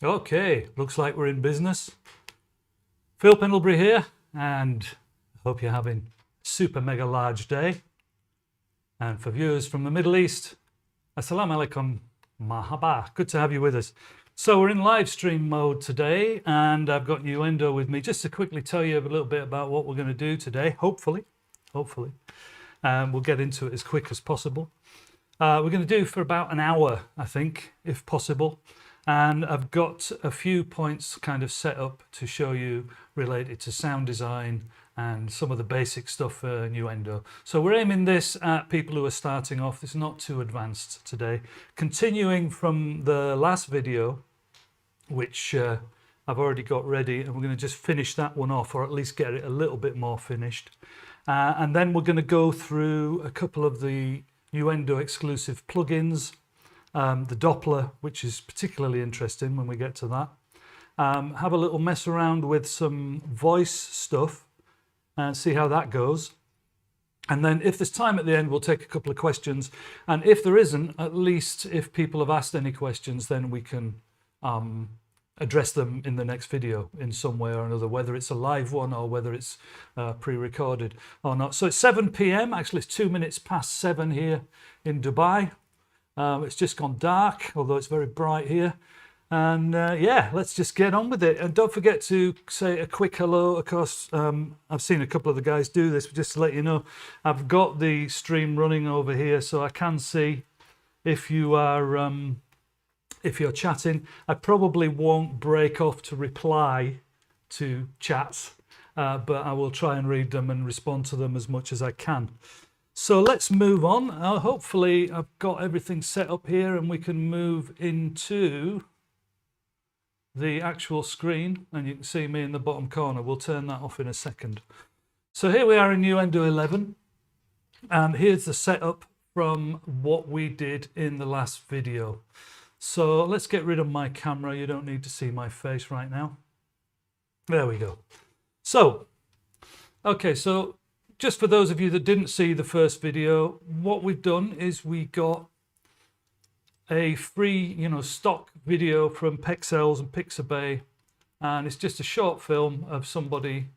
Okay, looks like we're in business. Phil Pendlebury here, and I hope you're having a super mega large day. And for viewers from the Middle East, Assalamu alaikum, mahaba. Good to have you with us. So we're in live stream mode today, and I've got Nuendo with me just to quickly tell you a little bit about what we're going to do today, hopefully. We'll get into it as quick as possible. We're going to do for about an hour, I think, if possible. And I've got a few points kind of set up to show you related to sound design and some of the basic stuff for Nuendo. So we're aiming this at people who are starting off. It's not too advanced today. Continuing from the last video, which I've already got ready, and we're going to just finish that one off, or at least get it a little bit more finished. And then we're going to go through a couple of the Nuendo exclusive plugins. The Doppler, which is particularly interesting when we get to that. Have a little mess around with some voice stuff and see how that goes. And then if there's time at the end, we'll take a couple of questions. And if there isn't, at least if people have asked any questions, then we can address them in the next video in some way or another, whether it's a live one or whether it's pre-recorded or not. So it's 7 p.m. Actually, it's 2 minutes past 7 here in Dubai. It's just gone dark, although it's very bright here. And yeah, let's just get on with it. And don't forget to say a quick hello. Of course, I've seen a couple of the guys do this, but just to let you know, I've got the stream running over here, so I can see if you are if you're chatting. I probably won't break off to reply to chats, but I will try and read them and respond to them as much as I can. So let's move on. Hopefully I've got everything set up here and we can move into the actual screen, and you can see me in the bottom corner. We'll turn that off in a second. So here we are in Nuendo 11, and here's the setup from what we did in the last video. So let's get rid of my camera. You don't need to see my face right now. There we go. So, okay, so just for those of you that didn't see the first video, what we've done is we got a free, stock video from Pexels and Pixabay, and it's just a short film of somebody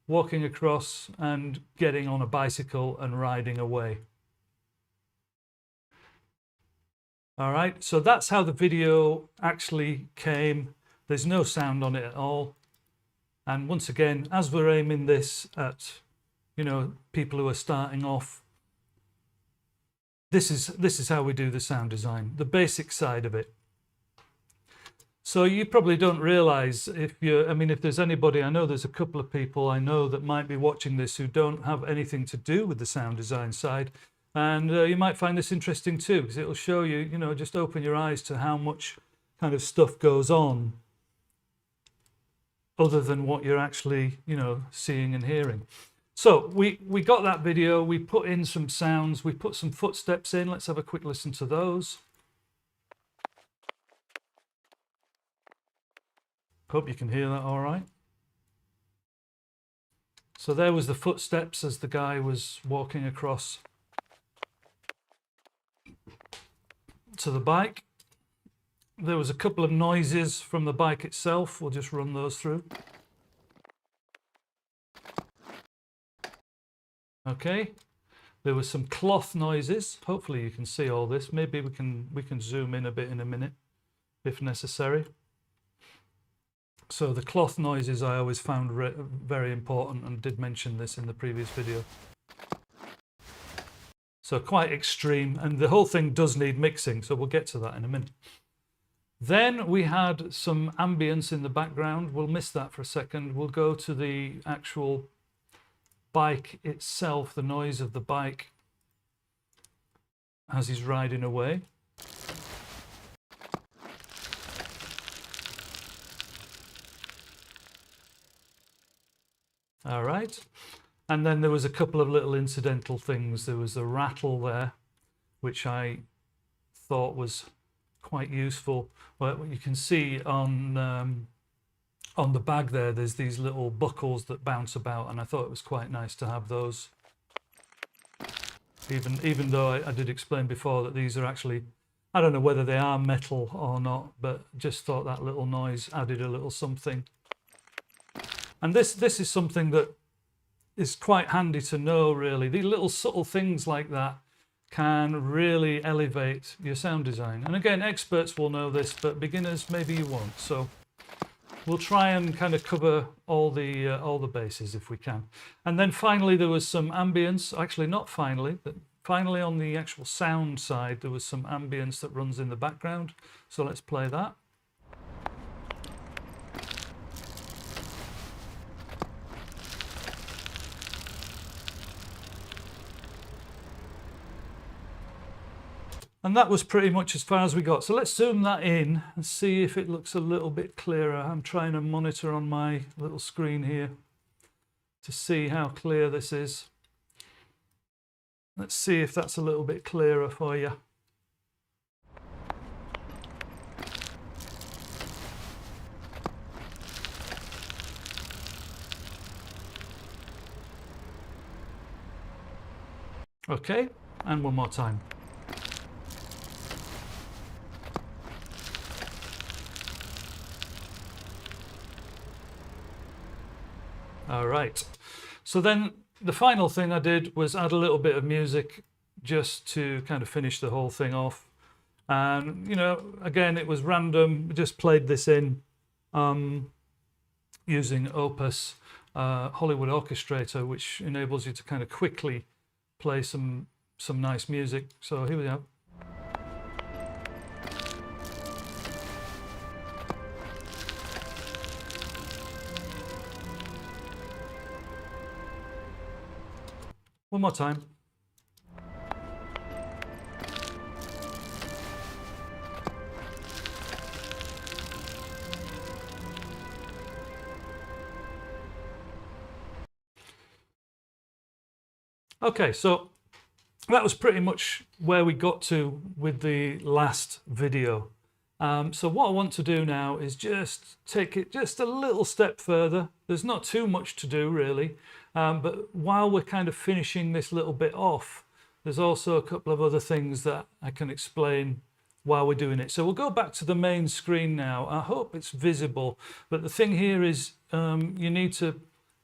walking across and getting on a bicycle and riding away. All right, so that's how the video actually came. There's no sound on it at all. And once again, as we're aiming this at people who are starting off, this is how we do the sound design, the basic side of it. So you probably don't realize if there's anybody, I know there's a couple of people I know that might be watching this who don't have anything to do with the sound design side, and you might find this interesting too, because it'll show you, just open your eyes to how much kind of stuff goes on other than what you're actually, seeing and hearing. So we got that video, we put in some sounds, we put some footsteps in. Let's have a quick listen to those. Hope you can hear that all right. So there was the footsteps as the guy was walking across to the bike. There was a couple of noises from the bike itself. We'll just run those through. Okay, there were some cloth noises. Hopefully you can see all this. Maybe we can zoom in a bit in a minute if necessary. So the cloth noises I always found very important, and did mention this in the previous video. So quite extreme, and the whole thing does need mixing, so we'll get to that in a minute. Then we had some ambience in the background. We'll miss that for a second. We'll go to the actual bike itself, the noise of the bike as he's riding away. All right, and then there was a couple of little incidental things. There was a rattle there, which I thought was quite useful. Well, you can see on on the bag there, there's these little buckles that bounce about, and I thought it was quite nice to have those. Even though I did explain before that these are actually, I don't know whether they are metal or not, but just thought that little noise added a little something. And this is something that is quite handy to know, really. These little subtle things like that can really elevate your sound design. And again, experts will know this, but beginners maybe you won't. So we'll try and kind of cover all the bases if we can. And then finally there was some ambience. Actually, not finally, but finally on the actual sound side there was some ambience that runs in the background. So let's play that. And that was pretty much as far as we got. So let's zoom that in and see if it looks a little bit clearer. I'm trying to monitor on my little screen here to see how clear this is. Let's see if that's a little bit clearer for you. Okay, and one more time. All right, so then the final thing I did was add a little bit of music just to kind of finish the whole thing off. And, you know, again, it was random. We just played this in using Opus Hollywood Orchestrator, which enables you to kind of quickly play some nice music. So here we go. One more time. Okay, so that was pretty much where we got to with the last video. So what I want to do now is just take it just a little step further. There's not too much to do really, but while we're kind of finishing this little bit off, there's also a couple of other things that I can explain while we're doing it. So we'll go back to the main screen now. I hope it's visible, but the thing here is you need to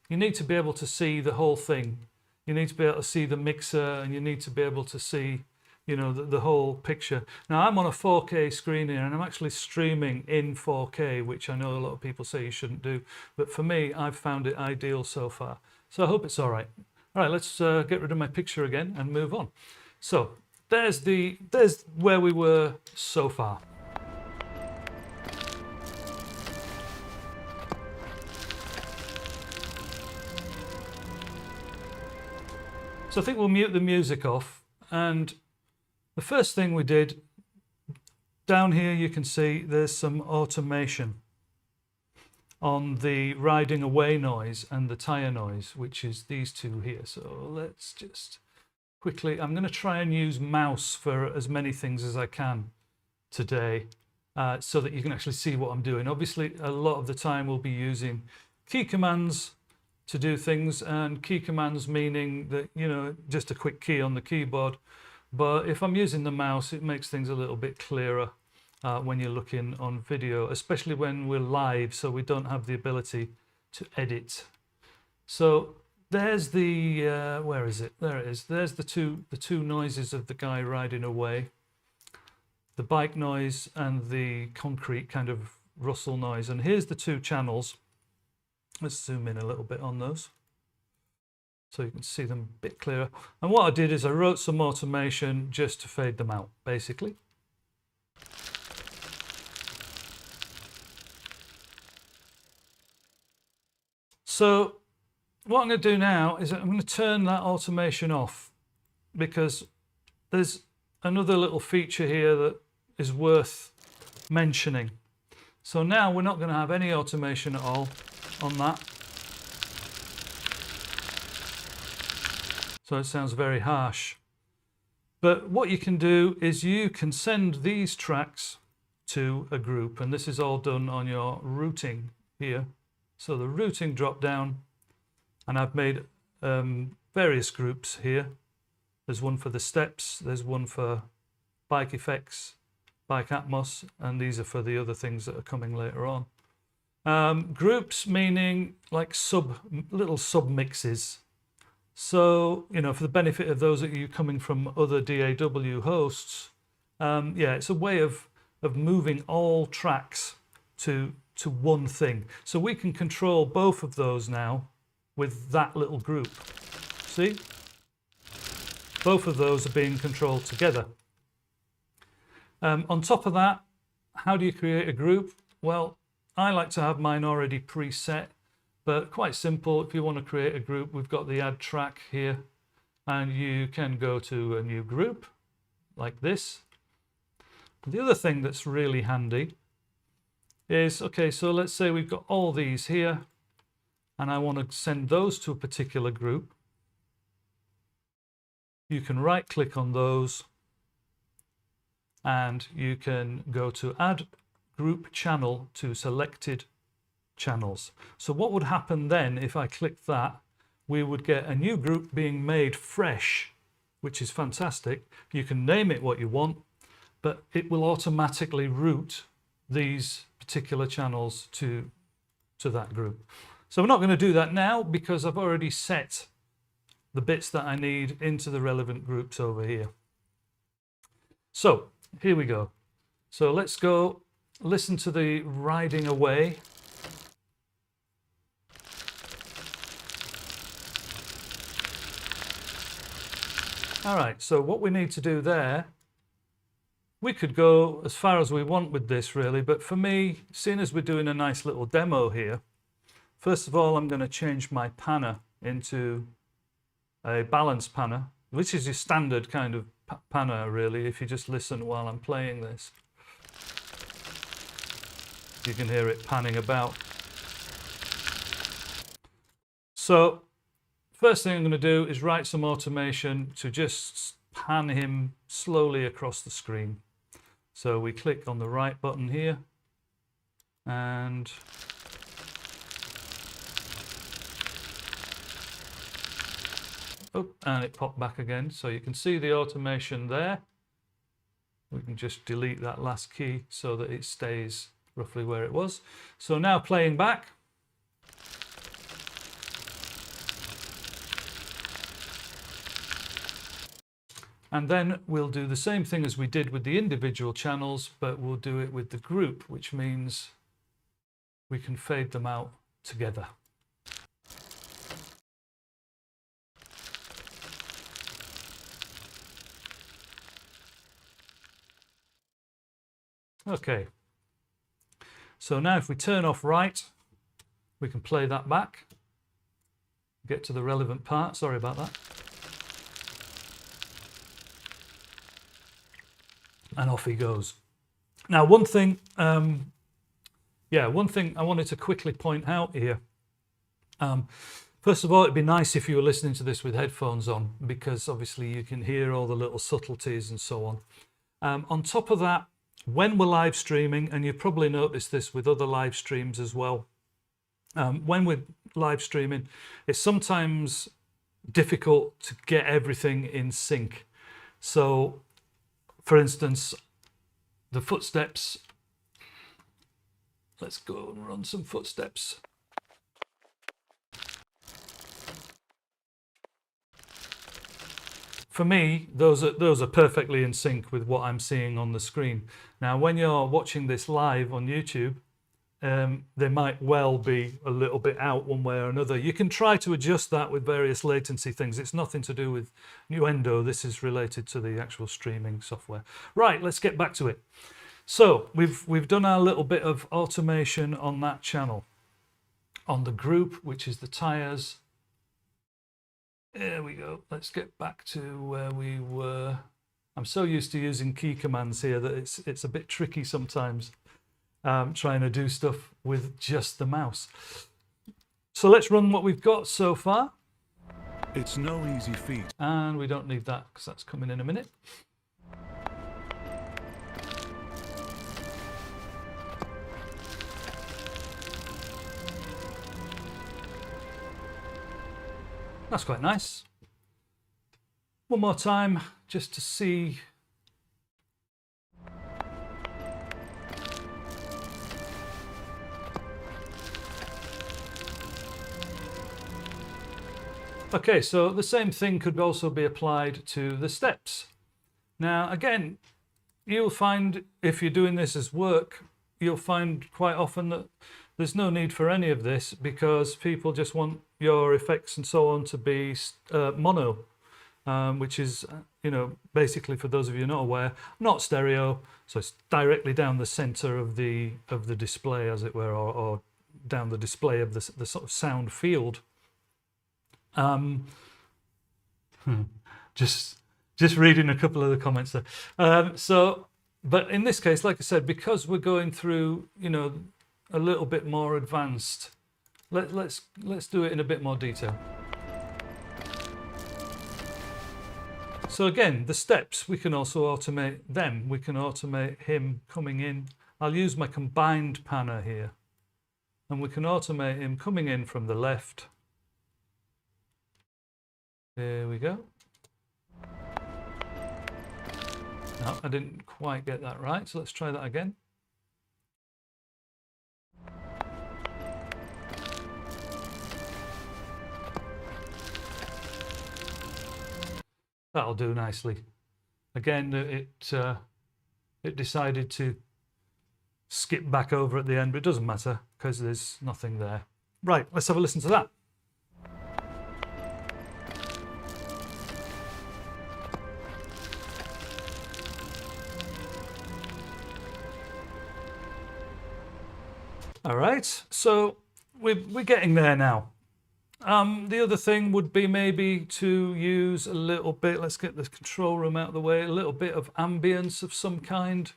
be able to see the whole thing. You need to be able to see the mixer, and you need to be able to see, you know, the whole picture. Now I'm on a 4K screen here, and I'm actually streaming in 4K, which I know a lot of people say you shouldn't do, but for me, I've found it ideal so far. So I hope it's all right. All right, let's get rid of my picture again and move on. So there's where we were so far. So I think we'll mute the music off, and the first thing we did, down here you can see there's some automation on the riding away noise and the tire noise, which is these two here. So let's just quickly, I'm going to try and use mouse for as many things as I can today, so that you can actually see what I'm doing. Obviously a lot of the time we'll be using key commands to do things, and key commands meaning that, you know, just a quick key on the keyboard. But if I'm using the mouse, it makes things a little bit clearer when you're looking on video, especially when we're live, so we don't have the ability to edit. So there's the where is it? There it is. There's the two noises of the guy riding away, the bike noise and the concrete kind of rustle noise. And here's the two channels. Let's zoom in a little bit on those so you can see them a bit clearer. And what I did is I wrote some automation just to fade them out, basically. So what I'm going to do now is I'm going to turn that automation off, because there's another little feature here that is worth mentioning. So now we're not going to have any automation at all on that. So it sounds very harsh. But what you can do is you can send these tracks to a group, and this is all done on your routing here. So the routing drop down, and I've made various groups here. There's one for the steps, there's one for bike effects, bike atmos, and these are for the other things that are coming later on. Groups meaning like little sub mixes. So, you know, for the benefit of those of you coming from other DAW hosts, yeah, it's a way of moving all tracks to one thing. So we can control both of those now with that little group. See? Both of those are being controlled together. On top of that, how do you create a group? Well, I like to have mine already preset, but quite simple. If you want to create a group, we've got the add track here, and you can go to a new group like this. The other thing that's really handy is, okay, so let's say we've got all these here, and I want to send those to a particular group. You can right click on those, and you can go to add group channel to selected channels. So what would happen then if I click that? We would get a new group being made fresh, which is fantastic. You can name it what you want, but it will automatically route these particular channels to that group. So we're not going to do that now because I've already set the bits that I need into the relevant groups over here. So here we go. So let's go listen to the riding away. All right, so what we need to do there, we could go as far as we want with this really, but for me, seeing as we're doing a nice little demo here, first of all, I'm going to change my panner into a balance panner, which is your standard kind of panner really, if you just listen while I'm playing this. You can hear it panning about. So first thing I'm going to do is write some automation to just pan him slowly across the screen. So we click on the right button here, and and it popped back again. So you can see the automation there. We can just delete that last key so that it stays roughly where it was. So now playing back. And then we'll do the same thing as we did with the individual channels, but we'll do it with the group, which means we can fade them out together. Okay. So now if we turn off right, we can play that back. Get to the relevant part. Sorry about that. And off he goes. Now, one thing I wanted to quickly point out here. First of all, it'd be nice if you were listening to this with headphones on, because obviously you can hear all the little subtleties and so on. On top of that, when we're live streaming, and you've probably noticed this with other live streams as well, when we're live streaming, it's sometimes difficult to get everything in sync. So, for instance, the footsteps, let's go and run some footsteps. For me, those are perfectly in sync with what I'm seeing on the screen. Now, when you're watching this live on YouTube, they might well be a little bit out one way or another. You can try to adjust that with various latency things. It's nothing to do with Nuendo. This is related to the actual streaming software. Right, let's get back to it. So we've done our little bit of automation on that channel. On the group, which is the tires. There we go. Let's get back to where we were. I'm so used to using key commands here that it's a bit tricky sometimes trying to do stuff with just the mouse. So let's run what we've got so far. It's no easy feat. And we don't need that because that's coming in a minute. That's quite nice. One more time, just to see. Okay, so the same thing could also be applied to the steps. Now, again, you'll find if you're doing this as work, you'll find quite often that there's no need for any of this because people just want your effects and so on to be mono, which is, you know, basically, for those of you not aware, not stereo. So it's directly down the center of the display, as it were, or down the display of the sort of sound field. Just reading a couple of the comments there. But in this case, like I said, because we're going through, you know, a little bit more advanced, let's do it in a bit more detail. So again, the steps, we can also automate them. We can automate him coming in. I'll use my combined panner here, and we can automate him coming in from the left. There we go. No, I didn't quite get that right, so let's try that again. That'll do nicely. Again, it decided to skip back over at the end, but it doesn't matter because there's nothing there. Right, let's have a listen to that. All right, so we're getting there now. The other thing would be maybe to use a little bit, let's get the control room out of the way, a little bit of ambience of some kind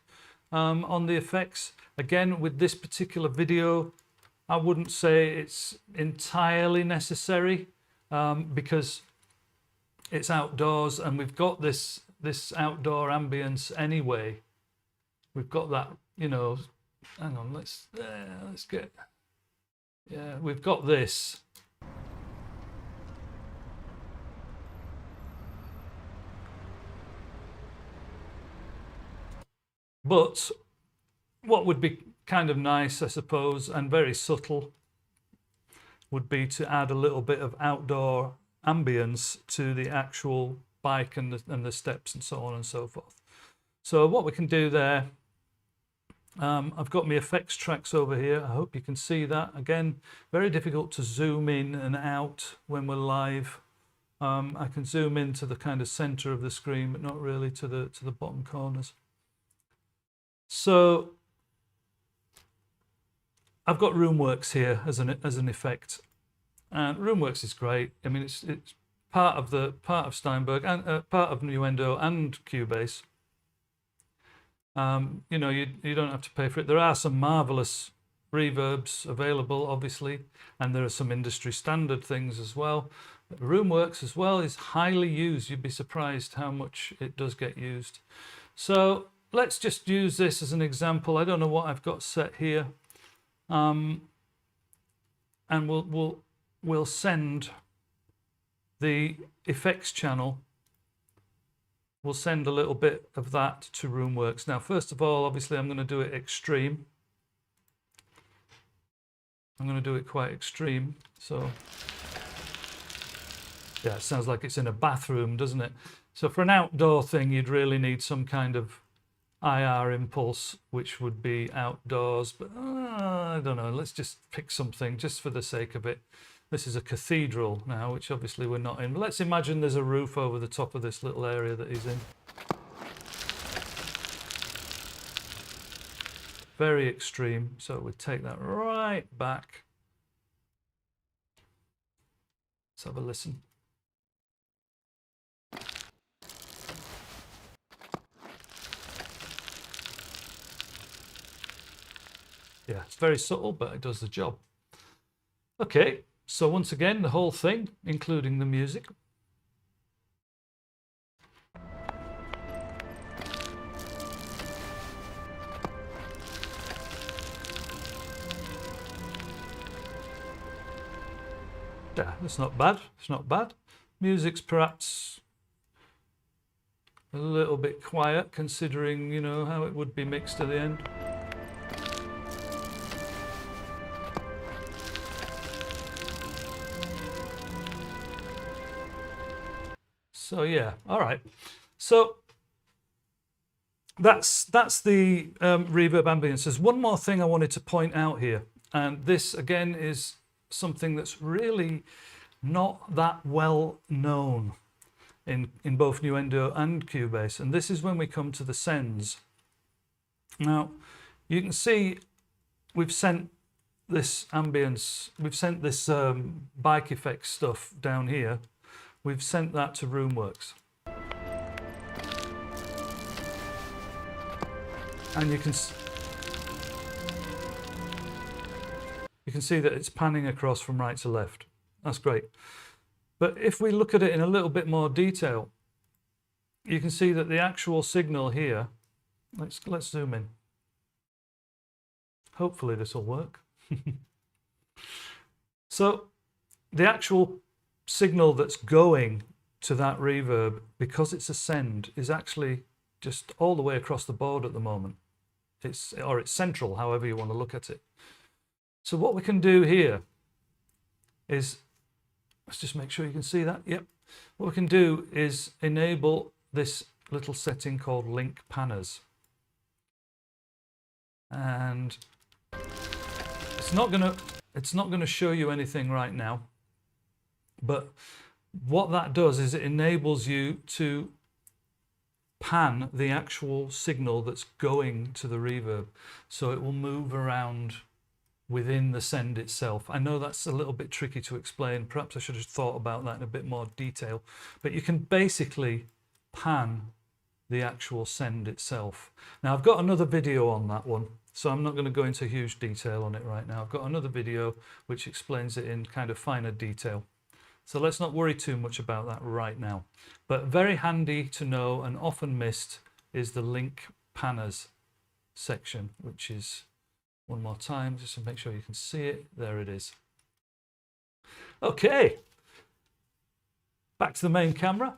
on the effects. Again, with this particular video, I wouldn't say it's entirely necessary because it's outdoors and we've got this outdoor ambience anyway. We've got that, you know, hang on, let's get, yeah, we've got this. But what would be kind of nice, I suppose, and very subtle, would be to add a little bit of outdoor ambience to the actual bike and the steps and so on and so forth. So what we can do there, I've got my effects tracks over here. I hope you can see that. Again, very difficult to zoom in and out when we're live. I can zoom into the kind of center of the screen, but not really to the bottom corners. So I've got RoomWorks here as an effect, and RoomWorks is great. I mean, it's part of Steinberg and part of Nuendo and Cubase. You know, you don't have to pay for it. There are some marvelous reverbs available, obviously, and there are some industry standard things as well. But RoomWorks as well is highly used. You'd be surprised how much it does get used. So let's just use this as an example. I don't know what I've got set here, and we'll send the effects channel. We'll send a little bit of that to RoomWorks. Now, first of all, obviously, I'm going to do it extreme. I'm going to do it quite extreme. So, yeah, it sounds like it's in a bathroom, doesn't it? So for an outdoor thing, you'd really need some kind of IR impulse, which would be outdoors. But I don't know. Let's just pick something just for the sake of it. This is a cathedral now, which obviously we're not in. But let's imagine there's a roof over the top of this little area that he's in. Very extreme. So we take that right back. Let's have a listen. Yeah, it's very subtle, but it does the job. Okay. So once again, the whole thing, including the music. Yeah, that's not bad. It's not bad. Music's perhaps a little bit quiet considering, you know, how it would be mixed at the end. So yeah, all right. So that's the reverb ambience. There's one more thing I wanted to point out here, and this again is something that's really not that well known in both Nuendo and Cubase, and this is when we come to the sends. Now you can see we've sent this ambience, we've sent this bike effect stuff down here. We've sent that to Roomworks. And you can see that it's panning across from right to left. That's great. But if we look at it in a little bit more detail, you can see that the actual signal here, let's zoom in. Hopefully this will work. So the actual signal that's going to that reverb, because it's a send, is actually just all the way across the board at the moment. It's central, however you want to look at it. So what we can do here is, let's just make sure you can see that. Yep. What we can do is enable this little setting called link panners. And it's not going to show you anything right now. But what that does is it enables you to pan the actual signal that's going to the reverb, so it will move around within the send itself. I know that's a little bit tricky to explain. Perhaps I should have thought about that in a bit more detail. But you can basically pan the actual send itself. Now I've got another video on that one, so I'm not going to go into huge detail on it right now. I've got another video which explains it in kind of finer detail. So let's not worry too much about that right now. But very handy to know and often missed is the link panners section, which is, one more time, just to make sure you can see it. There it is. Okay, back to the main camera.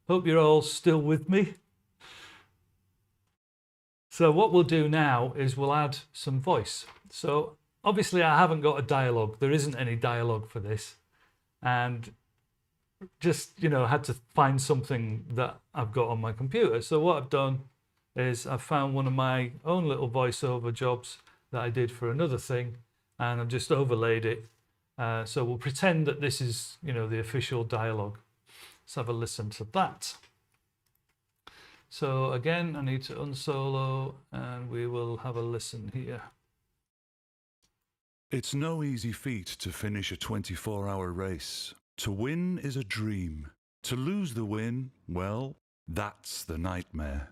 Hope you're all still with me. So what we'll do now is we'll add some voice. So obviously I haven't got a dialogue. There isn't any dialogue for this. And just, you know, had to find something that I've got on my computer. So what I've done is I've found one of my own little voiceover jobs that I did for another thing, and I've just overlaid it. So we'll pretend that this is, you know, the official dialogue. Let's have a listen to that. So again, I need to unsolo, and we will have a listen here. It's no easy feat to finish a 24-hour race. To win is a dream. To lose the win, well, that's the nightmare.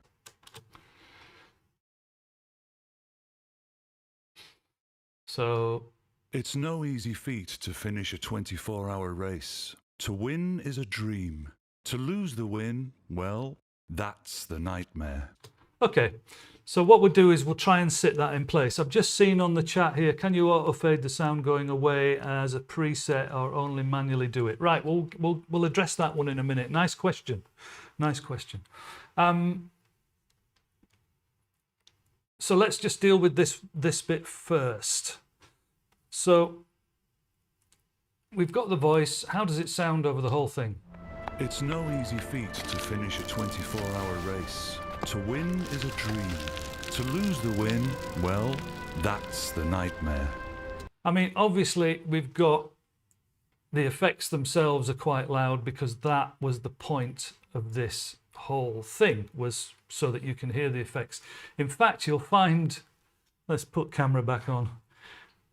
So it's no easy feat to finish a 24-hour race. To win is a dream. To lose the win, well, that's the nightmare. Okay, so what we'll do is we'll try and sit that in place. I've just seen on the chat here, can you auto fade the sound going away as a preset or only manually do it? Right, we'll address that one in a minute. Nice question. Nice question. So let's just deal with this bit first. So we've got the voice. How does it sound over the whole thing? It's no easy feat to finish a 24-hour race. To win is a dream. To lose the win, well, that's the nightmare. I mean, obviously, we've got the effects themselves are quite loud because that was the point of this whole thing, was so that you can hear the effects. In fact, you'll find, let's put camera back on.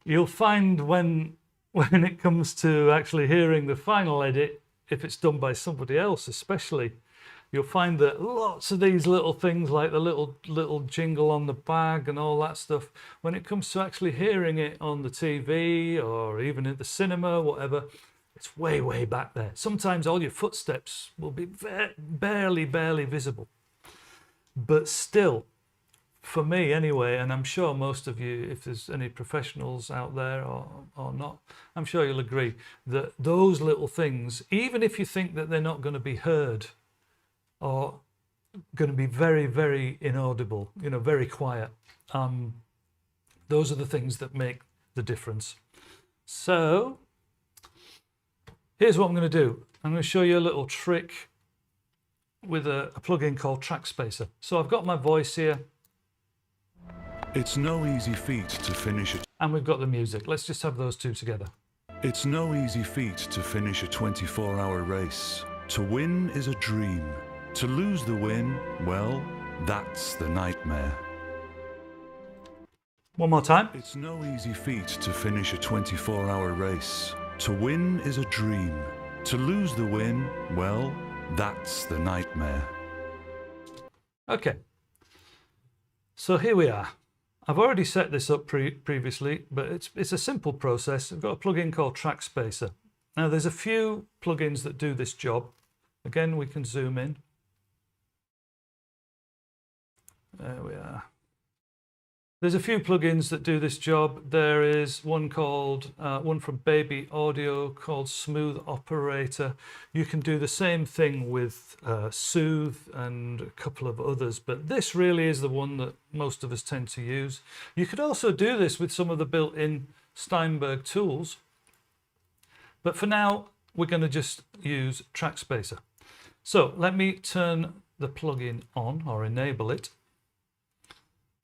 You'll find when it comes to actually hearing the final edit, if it's done by somebody else especially, you'll find that lots of these little things like the little jingle on the bag and all that stuff, when it comes to actually hearing it on the TV or even in the cinema, whatever, it's way, way back there. Sometimes all your footsteps will be barely visible. But still, for me anyway, and I'm sure most of you, if there's any professionals out there or not, I'm sure you'll agree that those little things, even if you think that they're not going to be heard or going to be very, very inaudible, you know, very quiet, those are the things that make the difference. So here's what I'm going to do. I'm going to show you a little trick with a plugin called Trackspacer. So I've got my voice here. It's no easy feat to finish it. And we've got the music. Let's just have those two together. It's no easy feat to finish a 24-hour race. To win is a dream. To lose the win, well, that's the nightmare. One more time. It's no easy feat to finish a 24-hour race. To win is a dream. To lose the win, well, that's the nightmare. Okay. So here we are. I've already set this up previously, but it's a simple process. I've got a plugin called Trackspacer. Now there's a few plugins that do this job. Again, we can zoom in. There we are. There's a few plugins that do this job. There is one called, one from Baby Audio called Smooth Operator. You can do the same thing with Soothe and a couple of others, but this really is the one that most of us tend to use. You could also do this with some of the built-in Steinberg tools, but for now, we're going to just use Trackspacer. So let me turn the plugin on or enable it.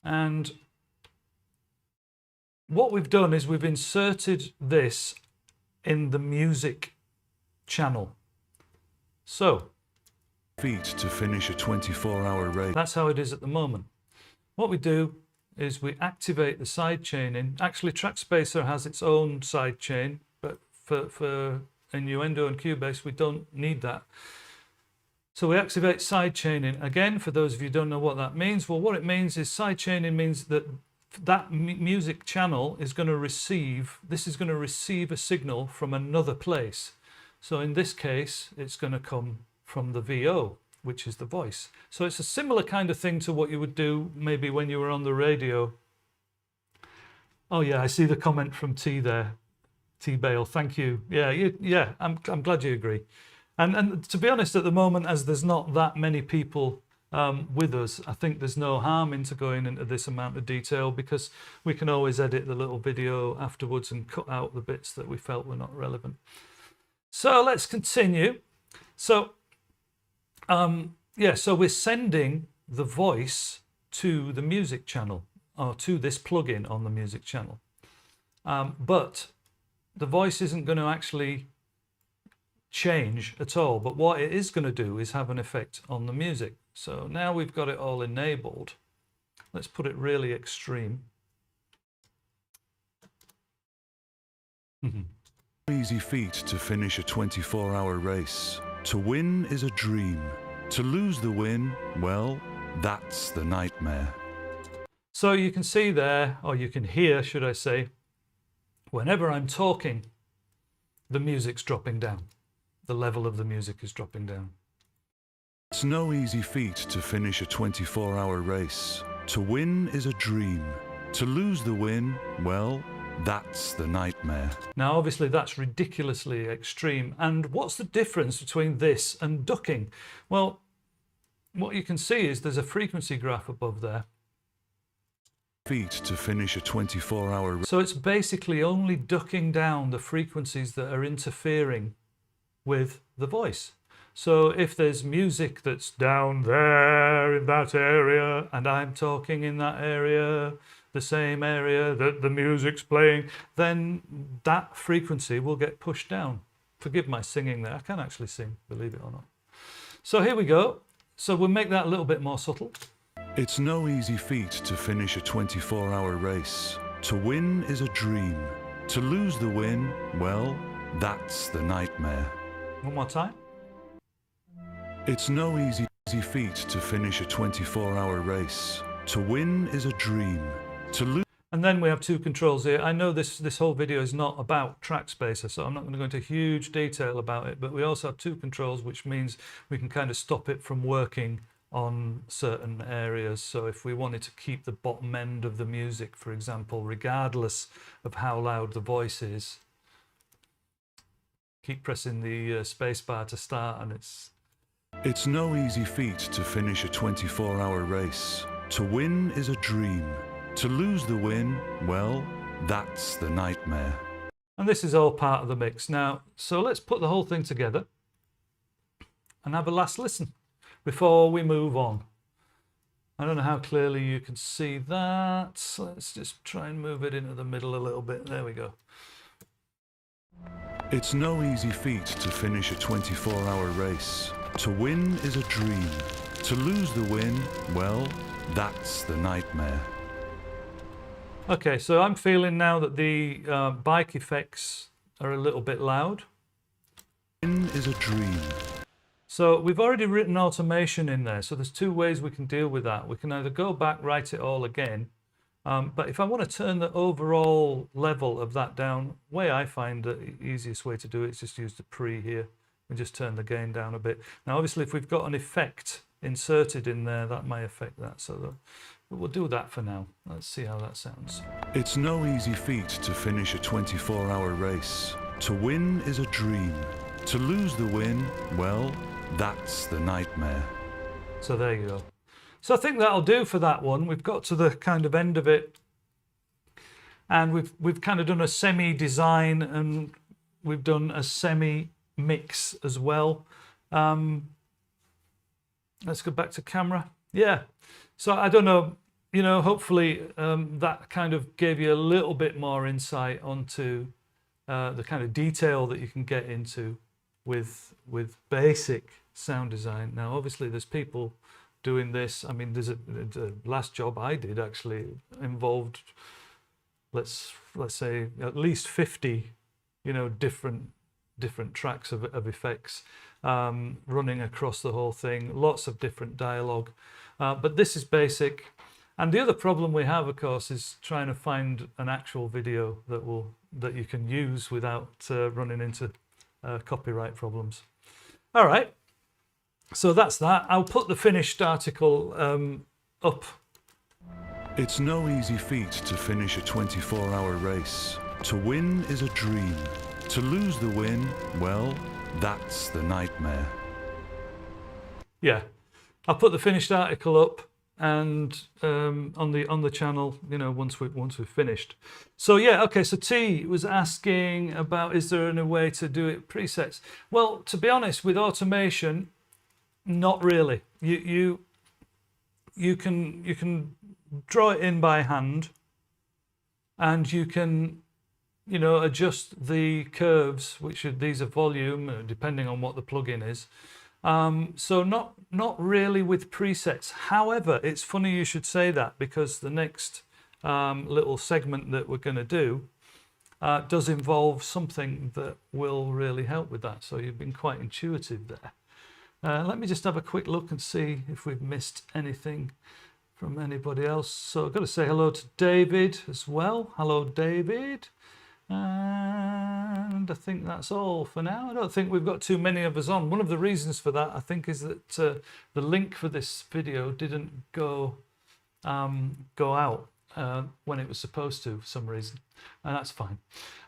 And what we've done is we've inserted this in the music channel. So Feat to finish a 24-hour race. That's how it is at the moment. What we do is we activate the side chaining. Actually, Trackspacer has its own side chain, but for Nuendo and Cubase, we don't need that. So we activate side chaining. Again, for those of you who don't know what that means, well, what it means is side chaining means that music channel is going to receive, this is going to receive a signal from another place. So in this case, it's going to come from the VO, which is the voice. So it's a similar kind of thing to what you would do maybe when you were on the radio. Oh yeah, I see the comment from T there. T Bale, thank you. Yeah, I'm glad you agree. And to be honest, at the moment, as there's not that many people with us, I think there's no harm into going into this amount of detail, because we can always edit the little video afterwards and cut out the bits that we felt were not relevant. So let's continue. So so we're sending the voice to the music channel, or to this plugin on the music channel. But the voice isn't going to actually change at all, but what it is going to do is have an effect on the music. So now we've got it all enabled. Let's put it really extreme. Easy feat to finish a 24-hour race. To win is a dream. To lose the win, well, that's the nightmare. So you can see there, or you can hear, should I say, whenever I'm talking, the music's dropping down. The level of the music is dropping down. It's no easy feat to finish a 24-hour race. To win is a dream. To lose the win, well, that's the nightmare. Now, obviously, that's ridiculously extreme. And what's the difference between this and ducking? Well, what you can see is there's a frequency graph above there. Feat to finish a 24-hour race. So it's basically only ducking down the frequencies that are interfering with the voice. So if there's music that's down there in that area and I'm talking in that area, the same area that the music's playing, then that frequency will get pushed down. Forgive my singing there. I can actually sing, believe it or not. So here we go. So we'll make that a little bit more subtle. It's no easy feat to finish a 24-hour race. To win is a dream. To lose the win, well, that's the nightmare. One more time. It's no easy feat to finish a 24-hour race. To win is a dream. To lose. And then we have two controls here. I know this whole video is not about Trackspacer, so I'm not going to go into huge detail about it, but we also have two controls, which means we can kind of stop it from working on certain areas. So if we wanted to keep the bottom end of the music, for example, regardless of how loud the voice is, keep pressing the space bar to start, and It's no easy feat to finish a 24-hour race. To win is a dream. To lose the win, well, that's the nightmare. and this is all part of the mix. Now, so let's put the whole thing together and have a last listen before we move on. I don't know how clearly you can see that. So let's just try and move it into the middle a little bit. There we go. It's no easy feat to finish a 24-hour race. To win is a dream. To lose the win, well, that's the nightmare. Okay, so I'm feeling now that the bike effects are a little bit loud. Win is a dream. So we've already written automation in there. So there's two ways we can deal with that. We can either go back, write it all again. But if I want to turn the overall level of that down, the way I find the easiest way to do it is just use the pre here and just turn the gain down a bit. Now, obviously, if we've got an effect inserted in there, that may affect that. So we'll do that for now. Let's see how that sounds. It's no easy feat to finish a 24-hour race. To win is a dream. To lose the win, well, that's the nightmare. So there you go. So I think that'll do for that one. We've got to the kind of end of it, and we've kind of done a semi-design and we've done a semi-mix as well. Let's go back to camera. Yeah. So I don't know, you know, hopefully that kind of gave you a little bit more insight onto the kind of detail that you can get into with basic sound design. Now, obviously, there's people doing this. I mean, there's the last job I did actually involved, let's say, at least 50, you know, different tracks of effects running across the whole thing. Lots of different dialogue, but this is basic. And the other problem we have, of course, is trying to find an actual video that you can use without running into copyright problems. All right. So that's that. I'll put the finished article up. It's no easy feat to finish a 24-hour race. To win is a dream. To lose the win, well, that's the nightmare. Yeah, I'll put the finished article up and on the channel, you know, once we've finished. So yeah, okay. So T was asking about, is there any way to do it presets? Well, to be honest, with automation, not really. You can draw it in by hand, and you can, you know, adjust the curves, these are volume, depending on what the plugin is. So not really with presets. However, it's funny you should say that, because the next little segment that we're going to do does involve something that will really help with that. So you've been quite intuitive there. Let me just have a quick look and see if we've missed anything from anybody else. So I've got to say hello to David as well. Hello, David. And I think that's all for now. I don't think we've got too many of us on. One of the reasons for that, I think, is that the link for this video didn't go out when it was supposed to for some reason, and that's fine.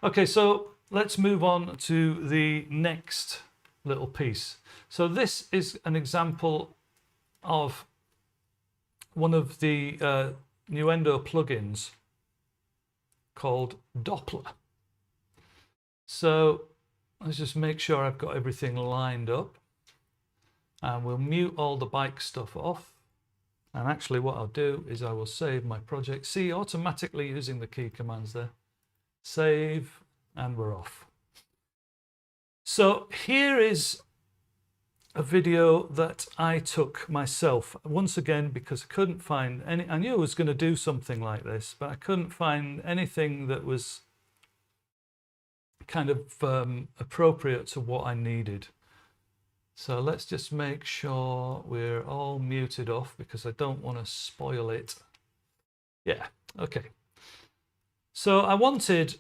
Okay, so let's move on to the next little piece. So this is an example of one of the Nuendo plugins called Doppler. So let's just make sure I've got everything lined up, and we'll mute all the bike stuff off. And actually what I'll do is I will save my project. See, automatically using the key commands there. Save, and we're off. So here is a video that I took myself, once again, because I couldn't find any. I knew I was going to do something like this, but I couldn't find anything that was kind of appropriate to what I needed. So let's just make sure we're all muted off, because I don't want to spoil it. Yeah, okay. So I wanted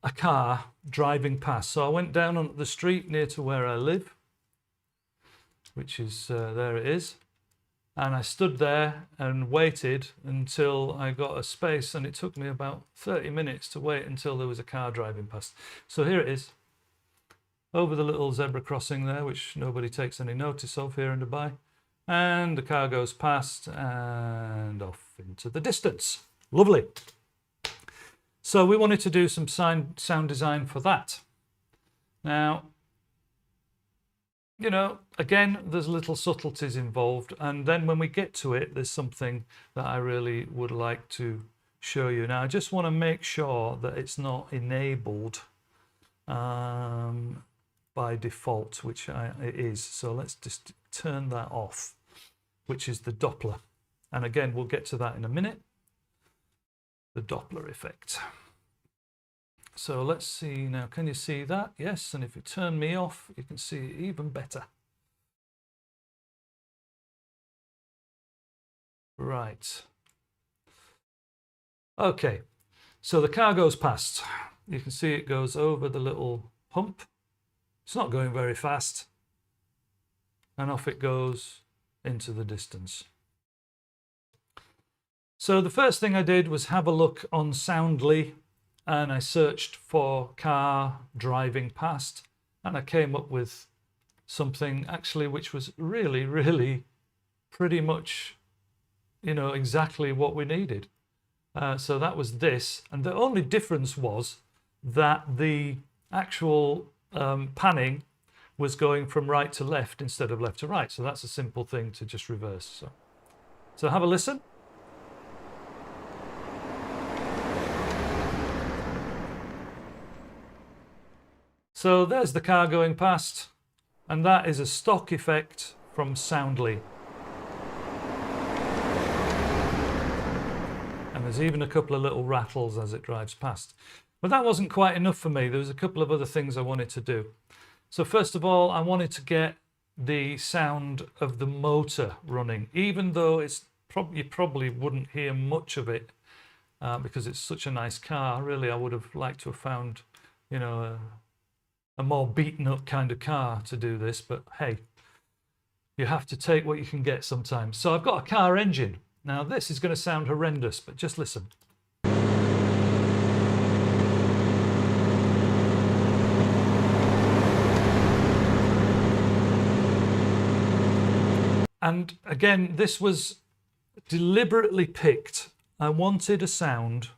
a car driving past. So I went down on the street near to where I live, which is, there it is. And I stood there and waited until I got a space, and it took me about 30 minutes to wait until there was a car driving past. So here it is, over the little zebra crossing there, which nobody takes any notice of here in Dubai. And the car goes past and off into the distance. Lovely. So we wanted to do some sound design for that. Now, you know, again, there's little subtleties involved. And then when we get to it, there's something that I really would like to show you. Now, I just want to make sure that it's not enabled by default, which it is. So let's just turn that off, which is the Doppler. And again, we'll get to that in a minute. The Doppler effect. So let's see now, can you see that? Yes, and if you turn me off, you can see it even better. Right. Okay, so the car goes past. You can see it goes over the little hump. It's not going very fast. And off it goes into the distance. So the first thing I did was have a look on Soundly, and I searched for car driving past, and I came up with something actually which was really, really pretty much, you know, exactly what we needed. So that was this, and the only difference was that the actual panning was going from right to left instead of left to right. So that's a simple thing to just reverse. So have a listen. So there's the car going past, and that is a stock effect from Soundly. And there's even a couple of little rattles as it drives past. But that wasn't quite enough for me. There was a couple of other things I wanted to do. So first of all, I wanted to get the sound of the motor running, even though you probably wouldn't hear much of it because it's such a nice car. Really, I would have liked to have found, you know, a more beaten up kind of car to do this, but hey, you have to take what you can get sometimes. So I've got a car engine. Now this is going to sound horrendous, but just listen. And again, this was deliberately picked. I wanted a sound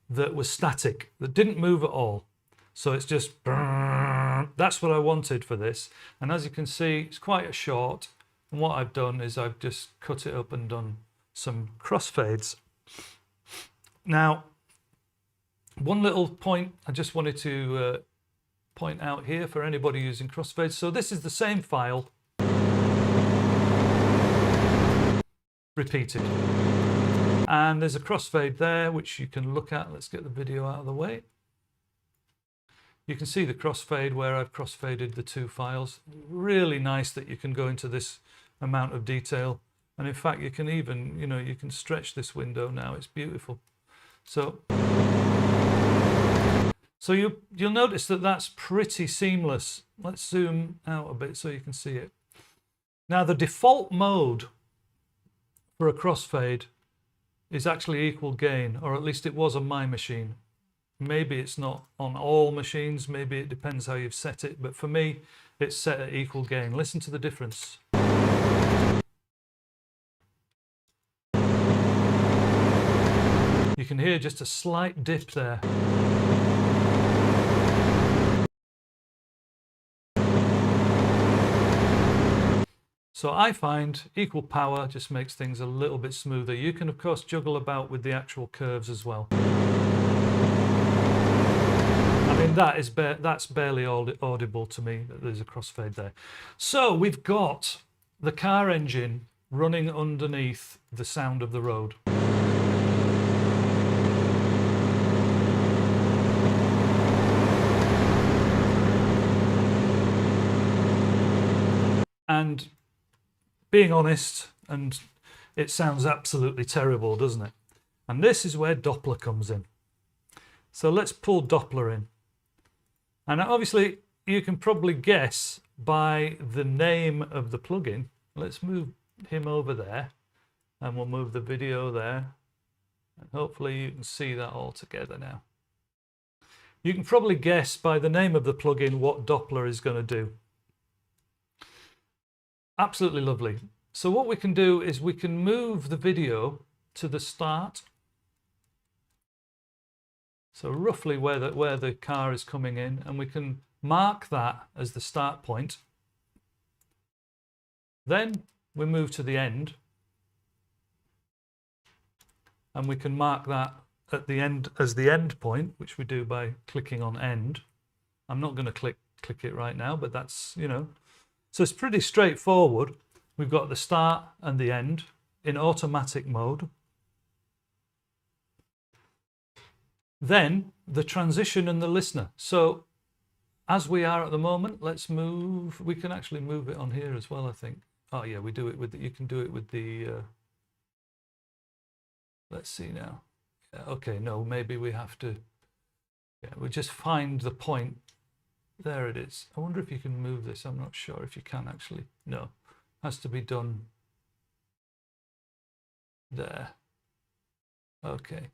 that was static, that didn't move at all. So it's just, that's what I wanted for this. And as you can see, it's quite a short. And what I've done is I've just cut it up and done some crossfades. Now, one little point I just wanted to point out here for anybody using crossfades. So this is the same file repeated. And there's a crossfade there, which you can look at. Let's get the video out of the way. You can see the crossfade where I've crossfaded the two files. Really nice that you can go into this amount of detail. And in fact, you can even, you know, you can stretch this window now. It's beautiful. So you'll notice that that's pretty seamless. Let's zoom out a bit so you can see it. Now the default mode for a crossfade is actually equal gain, or at least it was on my machine. Maybe it's not on all machines, maybe it depends how you've set it, but for me, it's set at equal gain. Listen to the difference. You can hear just a slight dip there. So I find equal power just makes things a little bit smoother. You can of course juggle about with the actual curves as well. I mean, that's barely audible to me that there's a crossfade there. So we've got the car engine running underneath the sound of the road. And being honest, and it sounds absolutely terrible, doesn't it? And this is where Doppler comes in. So let's pull Doppler in. And obviously you can probably guess by the name of the plugin. Let's move him over there, and we'll move the video there, and hopefully you can see that all together now. You can probably guess by the name of the plugin what Doppler is going to do. Absolutely lovely. So what we can do is we can move the video to the start. So roughly where the car is coming in, and we can mark that as the start point. Then we move to the end, and we can mark that at the end as the end point, which we do by clicking on end. I'm not going to click it right now, but that's, you know, so it's pretty straightforward. We've got the start and the end in automatic mode. Then the transition and the listener. So as we are at the moment, let's move. We can actually move it on here as well, I think. Oh yeah, we do it with the, you can do it with the, let's see now. Yeah, okay, no, maybe we have to, yeah, we just find the point. There it is. I wonder if you can move this. I'm not sure if you can actually. No, has to be done there. Okay.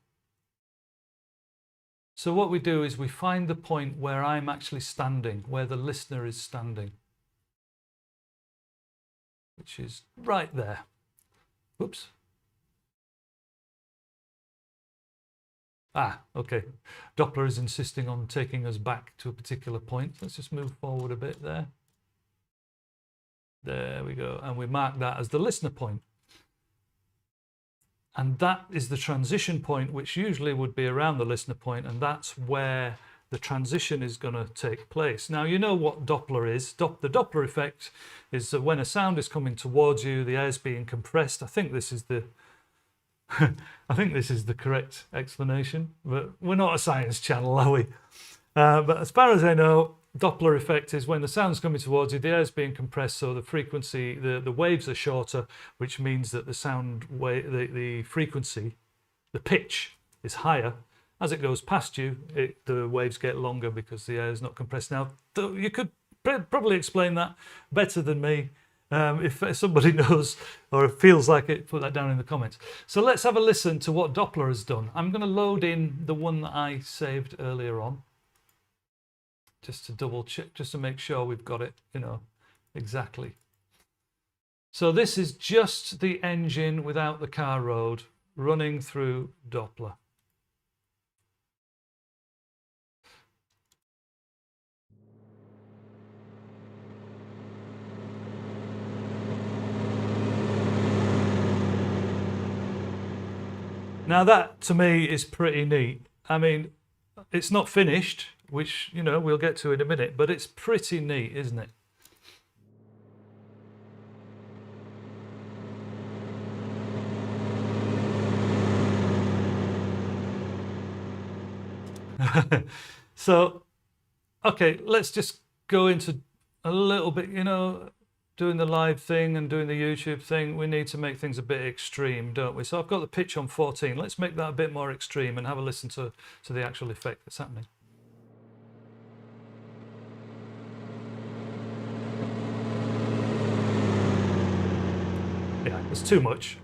So what we do is we find the point where I'm actually standing, where the listener is standing, which is right there. Oops. Ah, okay. Doppler is insisting on taking us back to a particular point. Let's just move forward a bit there. There we go. And we mark that as the listener point. And that is the transition point, which usually would be around the listener point, and that's where the transition is going to take place. Now, you know what Doppler is. The Doppler effect is that when a sound is coming towards you, the air is being compressed. I think this is the I think this is the correct explanation, but we're not a science channel, are we? But as far as I know, Doppler effect is when the sound's coming towards you, the air is being compressed, so the frequency, the waves are shorter, which means that the sound wave, the frequency, the pitch is higher. As it goes past you, the waves get longer because the air is not compressed. Now, you could probably explain that better than me. If somebody knows or feels like it, put that down in the comments. So let's have a listen to what Doppler has done. I'm going to load in the one that I saved earlier on, just to double check, just to make sure we've got it, you know, exactly. So this is just the engine without the car road running through Doppler. Now that, to me, is pretty neat. I mean, it's not finished, which, you know, we'll get to in a minute, but it's pretty neat, isn't it? So, okay, let's just go into a little bit, you know, doing the live thing and doing the YouTube thing, we need to make things a bit extreme, don't we? So I've got the pitch on 14. Let's make that a bit more extreme and have a listen to the actual effect that's happening. Yeah, it's too much.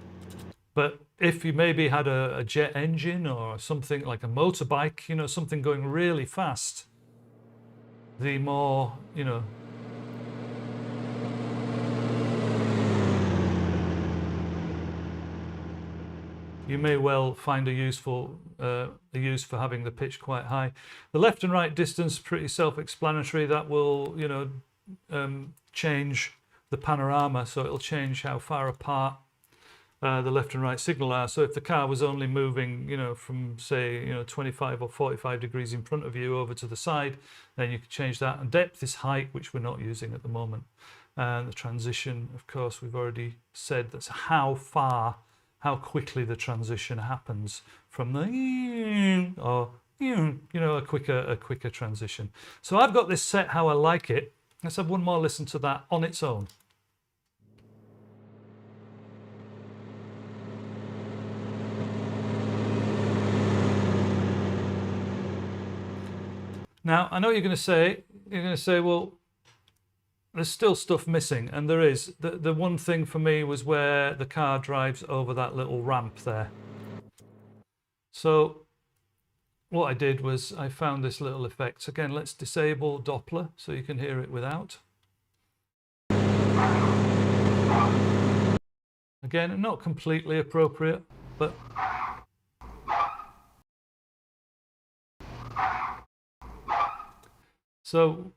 But if you maybe had a jet engine or something like a motorbike, you know, something going really fast, the more, you know, you may well find a use for having the pitch quite high. The left and right distance, pretty self-explanatory. That will, you know, change the panorama, so it'll change how far apart the left and right signal are. So if the car was only moving, you know, from say, you know, 25 or 45 degrees in front of you over to the side, then you could change that. And depth is height, which we're not using at the moment. And the transition, of course, we've already said that's how quickly the transition happens from the, or, you know, a quicker transition. So I've got this set how I like it. Let's have one more listen to that on its own. Now, I know you're going to say, well, there's still stuff missing, and there is. The one thing for me was where the car drives over that little ramp there. So what I did was I found this little effect. Again, let's disable Doppler so you can hear it without. Again, not completely appropriate, but so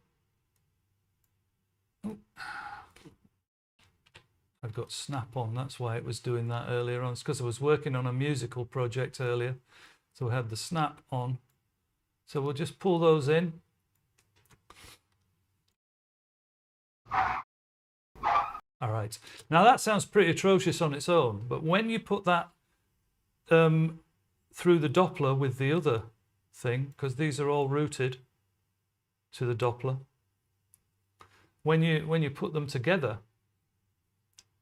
I've got snap on, that's why it was doing that earlier on. It's because I was working on a musical project earlier, so we had the snap on. So we'll just pull those in. All right, now that sounds pretty atrocious on its own, but when you put that through the Doppler with the other thing, because these are all routed to the Doppler, when you put them together,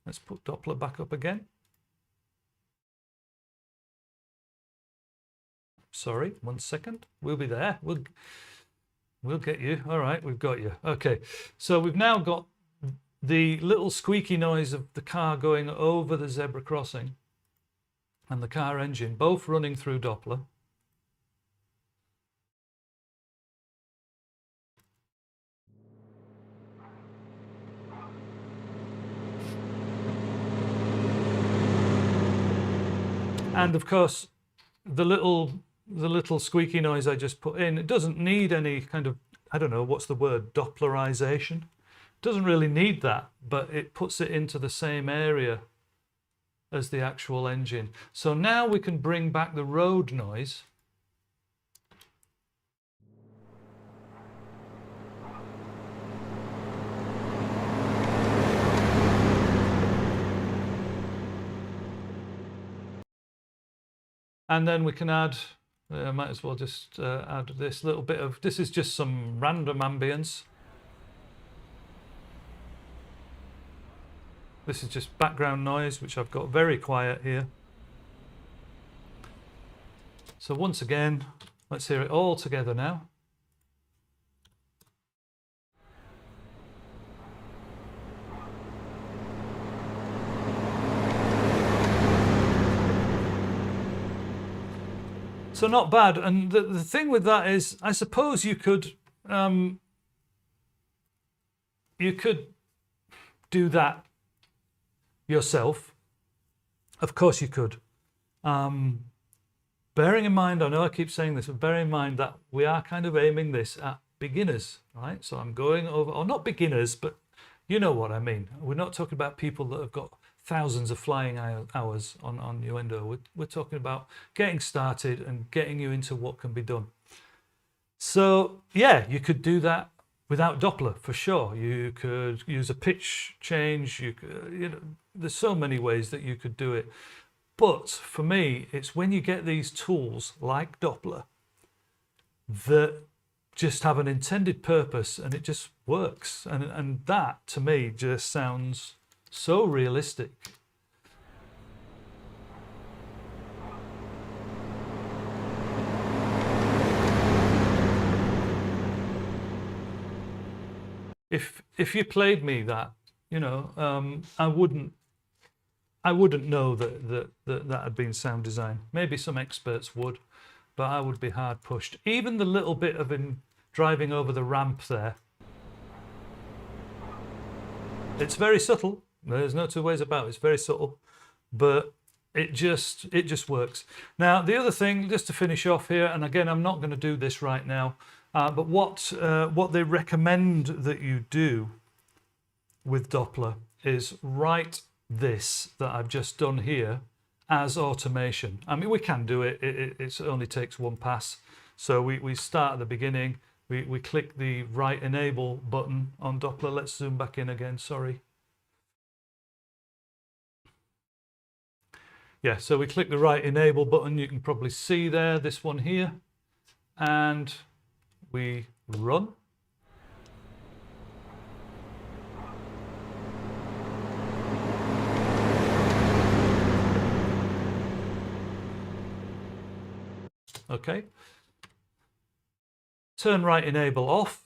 let's put Doppler back up again. Sorry, 1 second. We'll be there. We'll get you. All right, we've got you. Okay, so we've now got the little squeaky noise of the car going over the zebra crossing and the car engine both running through Doppler. And of course, the little squeaky noise I just put in, it doesn't need any kind of, I don't know, what's the word, Dopplerization. Doesn't really need that, but it puts it into the same area as the actual engine. So now we can bring back the road noise. And then we can add, I might as well just add this little bit of, this is just some random ambience. This is just background noise, which I've got very quiet here. So once again, let's hear it all together now. So not bad. And the thing with that is, I suppose you could do that yourself. Of course you could. Bearing in mind, I know I keep saying this, but bearing in mind that we are kind of aiming this at beginners, right? So I'm going over, or not beginners, but you know what I mean. We're not talking about people that have got thousands of flying hours on Nuendo. We're talking about getting started and getting you into what can be done. So yeah, you could do that without Doppler for sure. You could use a pitch change. You could, there's so many ways that you could do it. But for me, it's when you get these tools like Doppler that just have an intended purpose and it just works. And that to me just sounds so realistic. If you played me that, I wouldn't know that had been sound design. Maybe some experts would, but I would be hard pushed. Even the little bit of him driving over the ramp there, it's very subtle. There's no two ways about it. It's very subtle, but it just works. Now the other thing, just to finish off here, and again I'm not going to do this right now, but what they recommend that you do with Doppler is write this that I've just done here as automation. I mean, we can do it. It only takes one pass. So we start at the beginning. We click the right enable button on Doppler. Let's zoom back in again. Sorry. Yeah, so we click the right enable button. You can probably see there, this one here, and we run. Okay. Turn right enable off,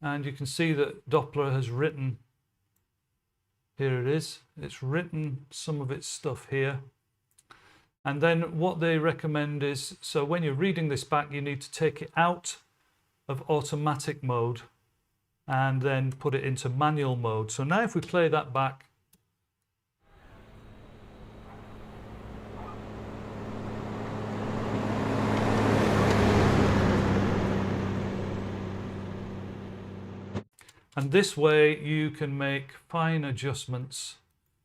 and you can see that Doppler has written, here it is, it's written some of its stuff here. And then what they recommend is, so when you're reading this back, you need to take it out of automatic mode and then put it into manual mode. So now if we play that back, and this way you can make fine adjustments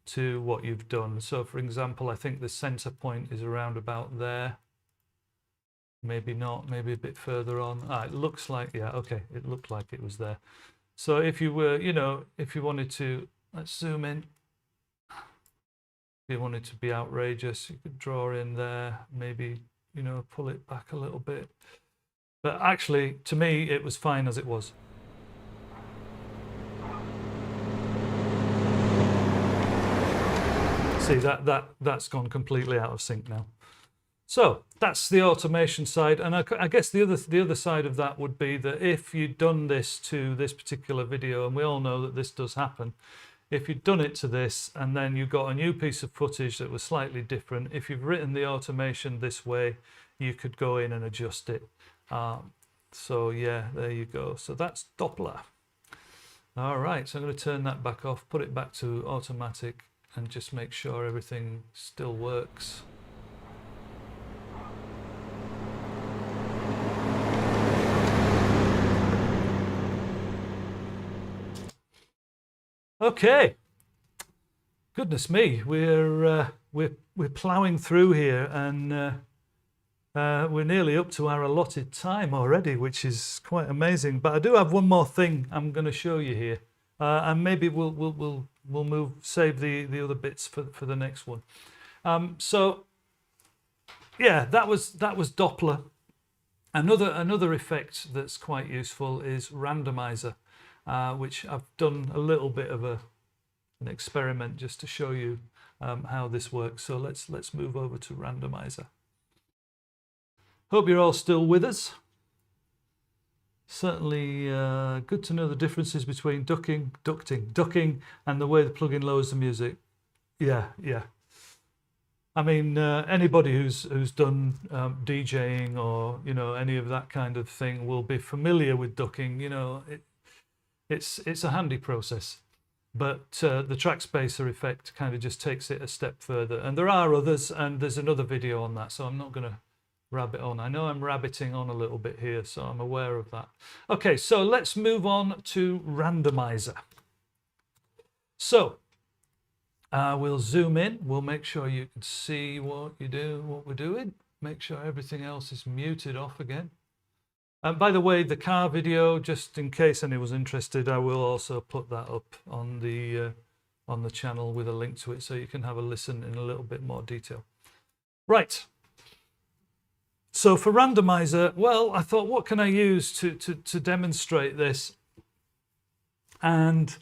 to what you've done. So for example, I think the center point is around about there. Maybe not, maybe a bit further on. It looks like, yeah, okay, it looked like it was there. So if you were, you know, if you wanted to, let's zoom in. If you wanted to be outrageous, you could draw in there, maybe, you know, pull it back a little bit. But actually, to me, it was fine as it was. See, that's gone completely out of sync now. So that's the automation side, and I guess the other side of that would be that if you'd done this to this particular video, and we all know that this does happen, if you'd done it to this and then you got a new piece of footage that was slightly different, if you've written the automation this way, you could go in and adjust it. So yeah, there you go. So that's Doppler. All right, so I'm going to turn that back off, put it back to automatic, and just make sure everything still works. Okay, goodness me, we're ploughing through here, and we're nearly up to our allotted time already, which is quite amazing. But I do have one more thing I'm going to show you here, and maybe we'll save the other bits for the next one. So yeah, that was Doppler. Another effect that's quite useful is Randomizer, which I've done a little bit of an experiment just to show you how this works. So let's move over to Randomizer. Hope you're all still with us. Certainly good to know the differences between ducking, and the way the plugin lowers the music. Yeah. I mean, anybody who's done DJing or, you know, any of that kind of thing will be familiar with ducking. You know, it's a handy process, but the Trackspacer effect kind of just takes it a step further. And there are others, and there's another video on that, so I'm not going to rabbit on. I know I'm rabbiting on a little bit here, so I'm aware of that. Okay, so let's move on to Randomizer. So we'll zoom in. We'll make sure you can see what we're doing. Make sure everything else is muted off again. And by the way, the car video, just in case anyone's interested, I will also put that up on the channel with a link to it, so you can have a listen in a little bit more detail. Right. So for Randomizer, well, I thought, what can I use to demonstrate this? And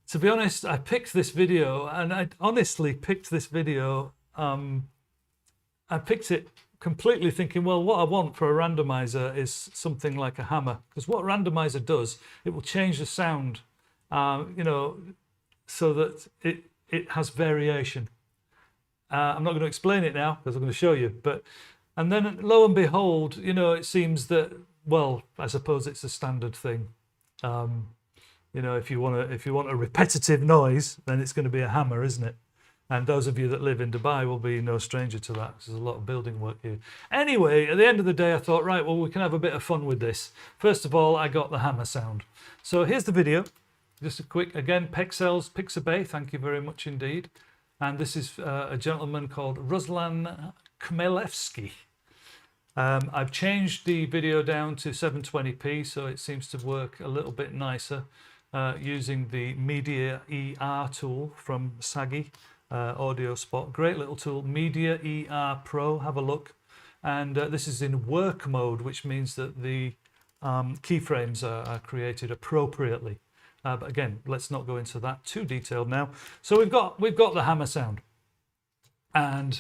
to be honest, I picked this video, and I honestly picked this video. I picked it completely thinking, well, what I want for a randomizer is something like a hammer, because what Randomizer does, it will change the sound, you know, so that it has variation. I'm not going to explain it now because I'm going to show you, but. And then lo and behold, you know, it seems that, well, I suppose it's a standard thing. You know, if you want a repetitive noise, then it's going to be a hammer, isn't it? And those of you that live in Dubai will be no stranger to that, because there's a lot of building work here. Anyway, at the end of the day, I thought, right, well, we can have a bit of fun with this. First of all, I got the hammer sound. So here's the video. Just a quick, again, Pexels Pixabay, thank you very much indeed. And this is a gentleman called Ruslan Khmelevsky. I've changed the video down to 720p, so it seems to work a little bit nicer using the Media ER tool from Sagi Audio Spot. Great little tool, Media ER Pro, have a look. And this is in work mode, which means that the keyframes are created appropriately. But again, let's not go into that too detailed now. So we've got the hammer sound, and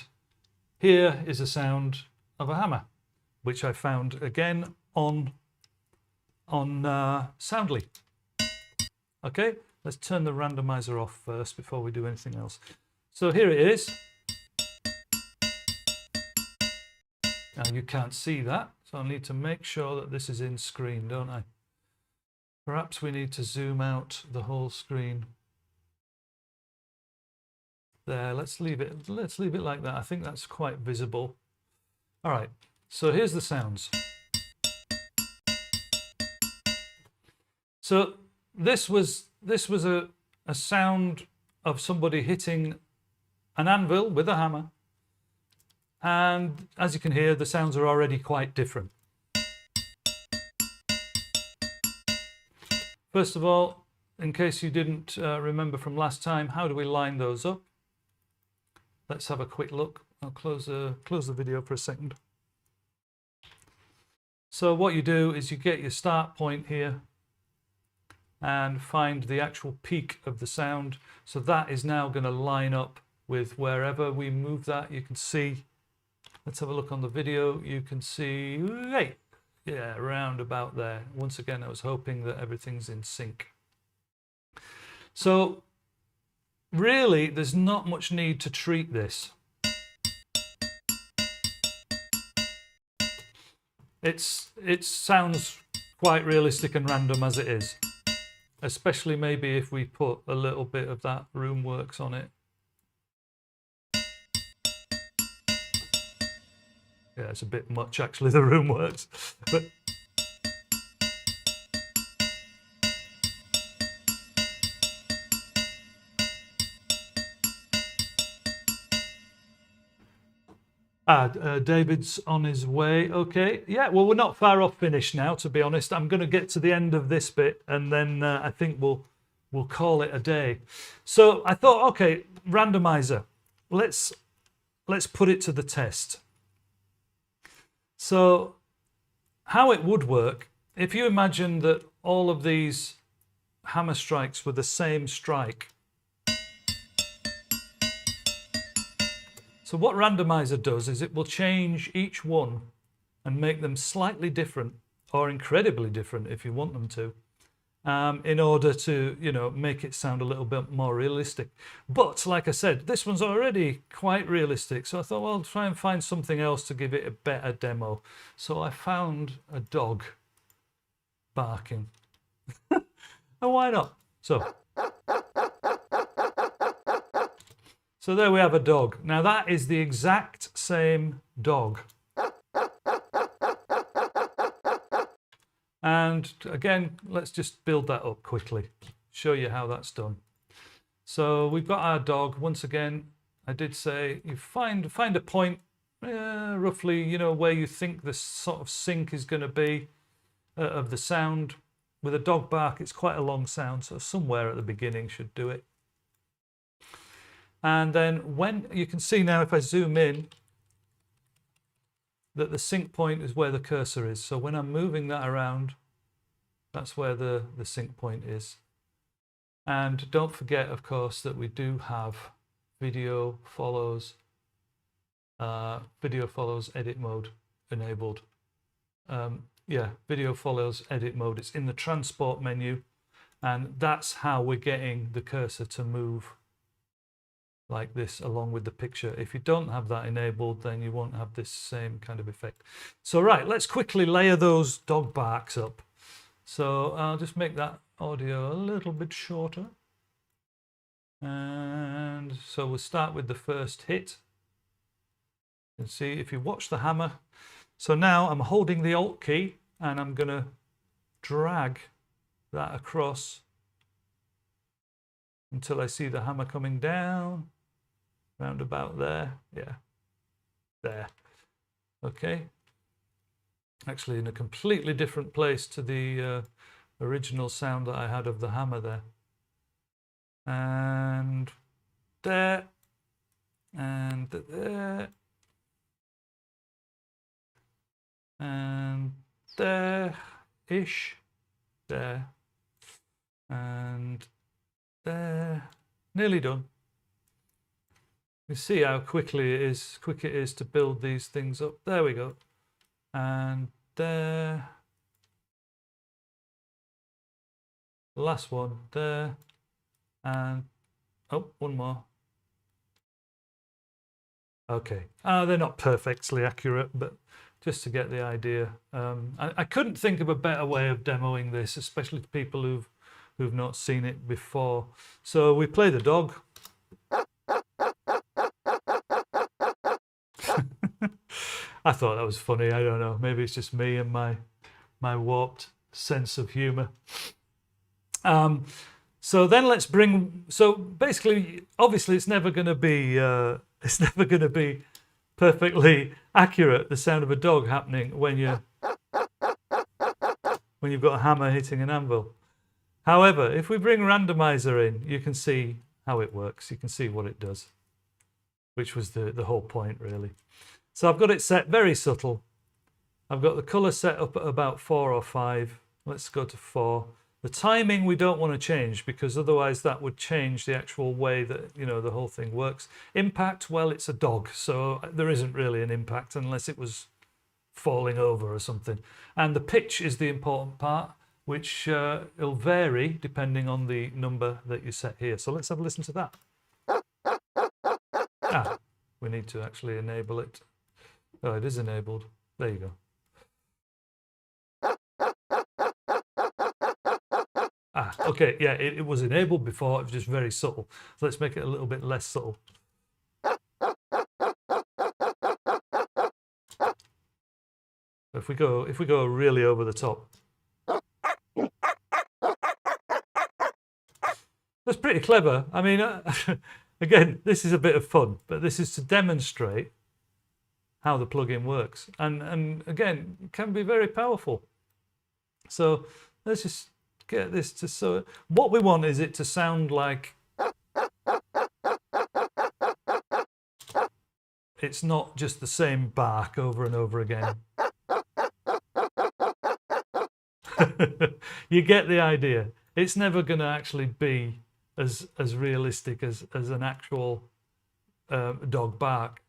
here is a sound of a hammer, which I found again on soundly. Okay, let's turn the randomizer off first before we do anything else. So here it is. Now you can't see that, so I need to make sure that this is in screen, don't I? Perhaps we need to zoom out the whole screen. There, let's leave it like that. I think that's quite visible. All right, so here's the sounds. So this was a sound of somebody hitting an anvil with a hammer. And as you can hear, the sounds are already quite different. First of all, in case you didn't remember from last time, how do we line those up? Let's have a quick look. I'll close the video for a second. So what you do is you get your start point here and find the actual peak of the sound. So that is now going to line up with wherever we move that. You can see, let's have a look on the video. You can see, hey, yeah, around about there. Once again, I was hoping that everything's in sync. So really, there's not much need to treat this. It sounds quite realistic and random as it is, especially maybe if we put a little bit of that Roomworks on it. Yeah, it's a bit much actually, the Roomworks, but David's on his way. Okay, yeah, well, we're not far off finish now, to be honest. I'm going to get to the end of this bit and then I think we'll call it a day. So I thought, okay, randomizer, let's put it to the test. So how it would work, if you imagine that all of these hammer strikes were the same strike. So what Randomizer does is it will change each one and make them slightly different or incredibly different if you want them to, in order to, you know, make it sound a little bit more realistic. But like I said, this one's already quite realistic. So I thought, well, I'll try and find something else to give it a better demo. So I found a dog barking. And why not? So there we have a dog. Now that is the exact same dog. And again, let's just build that up quickly, show you how that's done. So we've got our dog. Once again, I did say you find a point, roughly, you know, where you think the sort of sync is going to be of the sound. With a dog bark, it's quite a long sound, so somewhere at the beginning should do it. And then when you can see now, if I zoom in, that the sync point is where the cursor is. So when I'm moving that around, that's where the sync point is. And don't forget, of course, that we do have video follows edit mode enabled. Yeah, video follows edit mode. It's in the transport menu, and that's how we're getting the cursor to move like this along with the picture. If you don't have that enabled, then you won't have this same kind of effect. So right, let's quickly layer those dog barks up. So I'll just make that audio a little bit shorter. And so we'll start with the first hit. You can see if you watch the hammer. So now I'm holding the Alt key and I'm going to drag that across until I see the hammer coming down. Round about there, yeah, there. Okay, actually in a completely different place to the original sound that I had of the hammer there. And there, and there, and there-ish, there, and there, nearly done. You see how quick it is to build these things up. There we go. And there. last one there, and oh, one more. Okay, they're not perfectly accurate, but just to get the idea. I couldn't think of a better way of demoing this, especially to people who've not seen it before. So we play the dog. I thought that was funny. I don't know. Maybe it's just me and my warped sense of humor. So then let's bring. So basically, obviously, it's never going to be perfectly accurate. The sound of a dog happening when you've got a hammer hitting an anvil. However, if we bring Randomizer in, you can see how it works. You can see what it does, which was the whole point, really. So I've got it set very subtle. I've got the color set up at about 4 or 5. Let's go to 4. The timing we don't want to change, because otherwise that would change the actual way that, you know, the whole thing works. Impact, well, it's a dog, so there isn't really an impact unless it was falling over or something. And the pitch is the important part, which will vary depending on the number that you set here. So let's have a listen to that. We need to actually enable it. Oh, it is enabled. There you go. Okay, yeah, it was enabled before. It was just very subtle. So let's make it a little bit less subtle. If we go really over the top, that's pretty clever. I mean, again, this is a bit of fun, but this is to demonstrate how the plugin works, and again, it can be very powerful. So let's just get this to, so what we want is it to sound like it's not just the same bark over and over again. You get the idea. It's never going to actually be as realistic as an actual dog bark,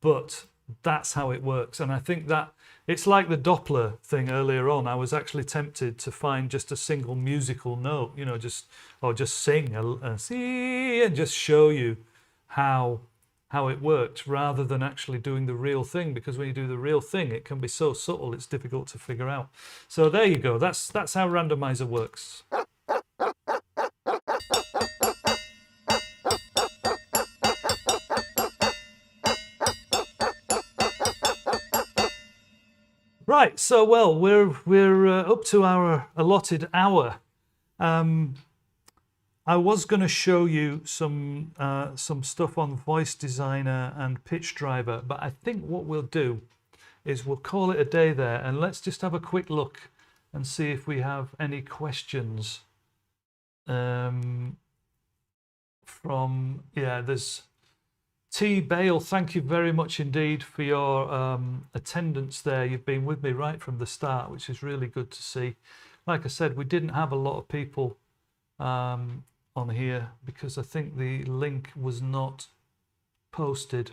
but that's how it works. And I think that it's like the Doppler thing earlier on. I was actually tempted to find just a single musical note, you know, just sing a C and just show you how it worked, rather than actually doing the real thing, because when you do the real thing, it can be so subtle it's difficult to figure out. So there you go. That's how Randomizer works. Right, so well, we're up to our allotted hour. I was going to show you some stuff on Voice Designer and Pitch Driver, but I think what we'll do is we'll call it a day there, and let's just have a quick look and see if we have any questions. There's T. Bale, thank you very much indeed for your attendance there. You've been with me right from the start, which is really good to see. Like I said, we didn't have a lot of people on here because I think the link was not posted.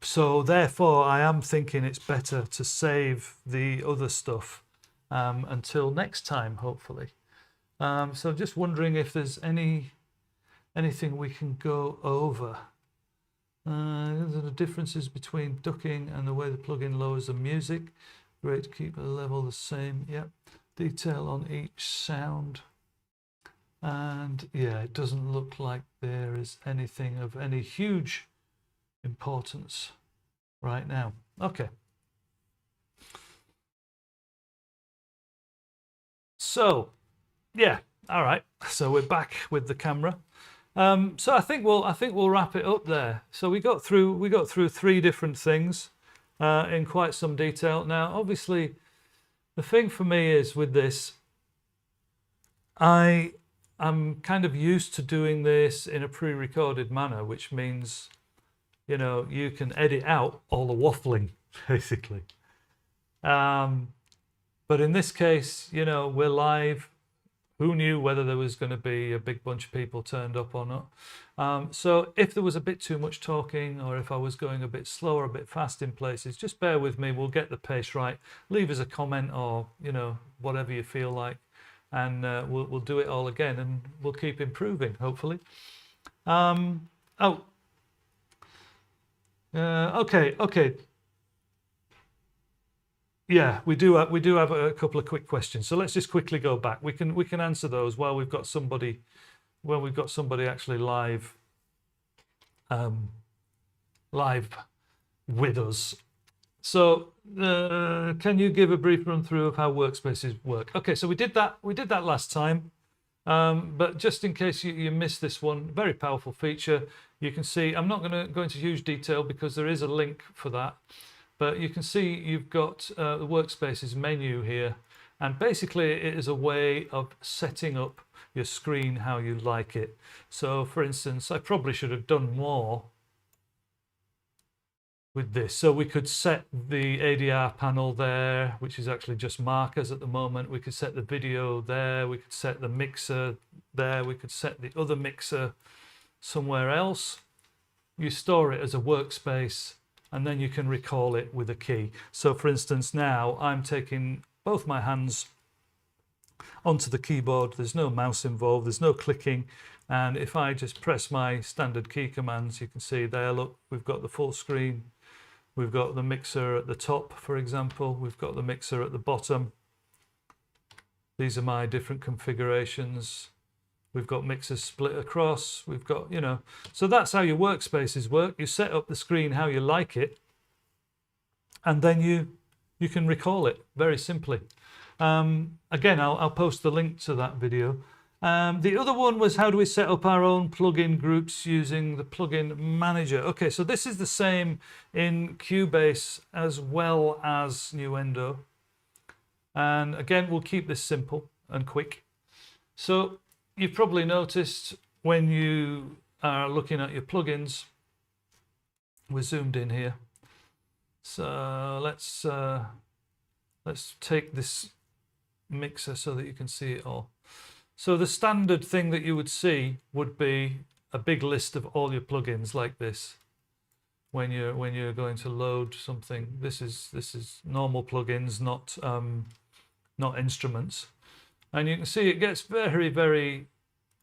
So therefore, I am thinking it's better to save the other stuff until next time, hopefully. So just wondering if there's anything we can go over. The differences between ducking and the way the plugin lowers the music. Great to keep the level the same. Yep. Detail on each sound. And yeah, it doesn't look like there is anything of any huge importance right now. Okay. So, yeah, all right. So we're back with the camera. So I think we'll wrap it up there. So we got through 3 different things in quite some detail. Now, obviously, the thing for me is with this, I'm kind of used to doing this in a pre-recorded manner, which means, you know, you can edit out all the waffling, basically. But in this case, you know, we're live. Who knew whether there was going to be a big bunch of people turned up or not? So if there was a bit too much talking, or if I was going a bit slow or a bit fast in places, just bear with me. We'll get the pace right. Leave us a comment, or, you know, whatever you feel like. and we'll do it all again, and we'll keep improving, hopefully. Okay. Yeah, we do have a couple of quick questions, so let's just quickly go back. We can answer those while we've got somebody actually live with us. So can you give a brief run through of how workspaces work? Okay, so we did that last time, but just in case you missed this one, very powerful feature. You can see, I'm not going to go into huge detail because there is a link for that, but you can see you've got the workspaces menu here, and basically it is a way of setting up your screen how you like it. So for instance, I probably should have done more with this. So we could set the ADR panel there, which is actually just markers at the moment. We could set the video there. We could set the mixer there. We could set the other mixer somewhere else. You store it as a workspace, and then you can recall it with a key. So for instance, now I'm taking both my hands onto the keyboard. There's no mouse involved. There's no clicking. And if I just press my standard key commands, you can see there, look, we've got the full screen. We've got the mixer at the top, for example. We've got the mixer at the bottom. These are my different configurations. We've got mixers split across. We've got, you know, so that's how your workspaces work. You set up the screen how you like it, and then you can recall it very simply. Again, I'll post the link to that video. The other one was, how do we set up our own plugin groups using the plugin manager? Okay, so this is the same in Cubase as well as Nuendo. And again, we'll keep this simple and quick. So you've probably noticed when you are looking at your plugins, we're zoomed in here. So let's take this mixer so that you can see it all. So the standard thing that you would see would be a big list of all your plugins like this. When you're going to load something, this is normal plugins, not instruments. And you can see it gets very, very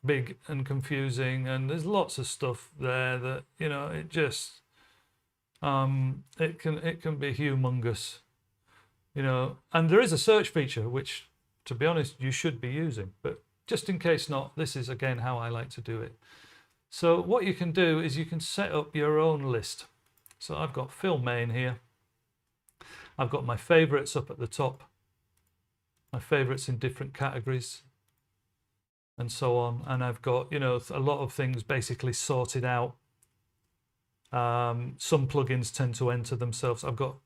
big and confusing, and there's lots of stuff there that, you know, it just it can be humongous, you know. And there is a search feature which, to be honest, you should be using, but just in case not, this is again how I like to do it. So what you can do is you can set up your own list. So I've got Fill Main here. I've got my favorites up at the top, my favorites in different categories, and so on. And I've got, you know, a lot of things basically sorted out. Some plugins tend to enter themselves. I've got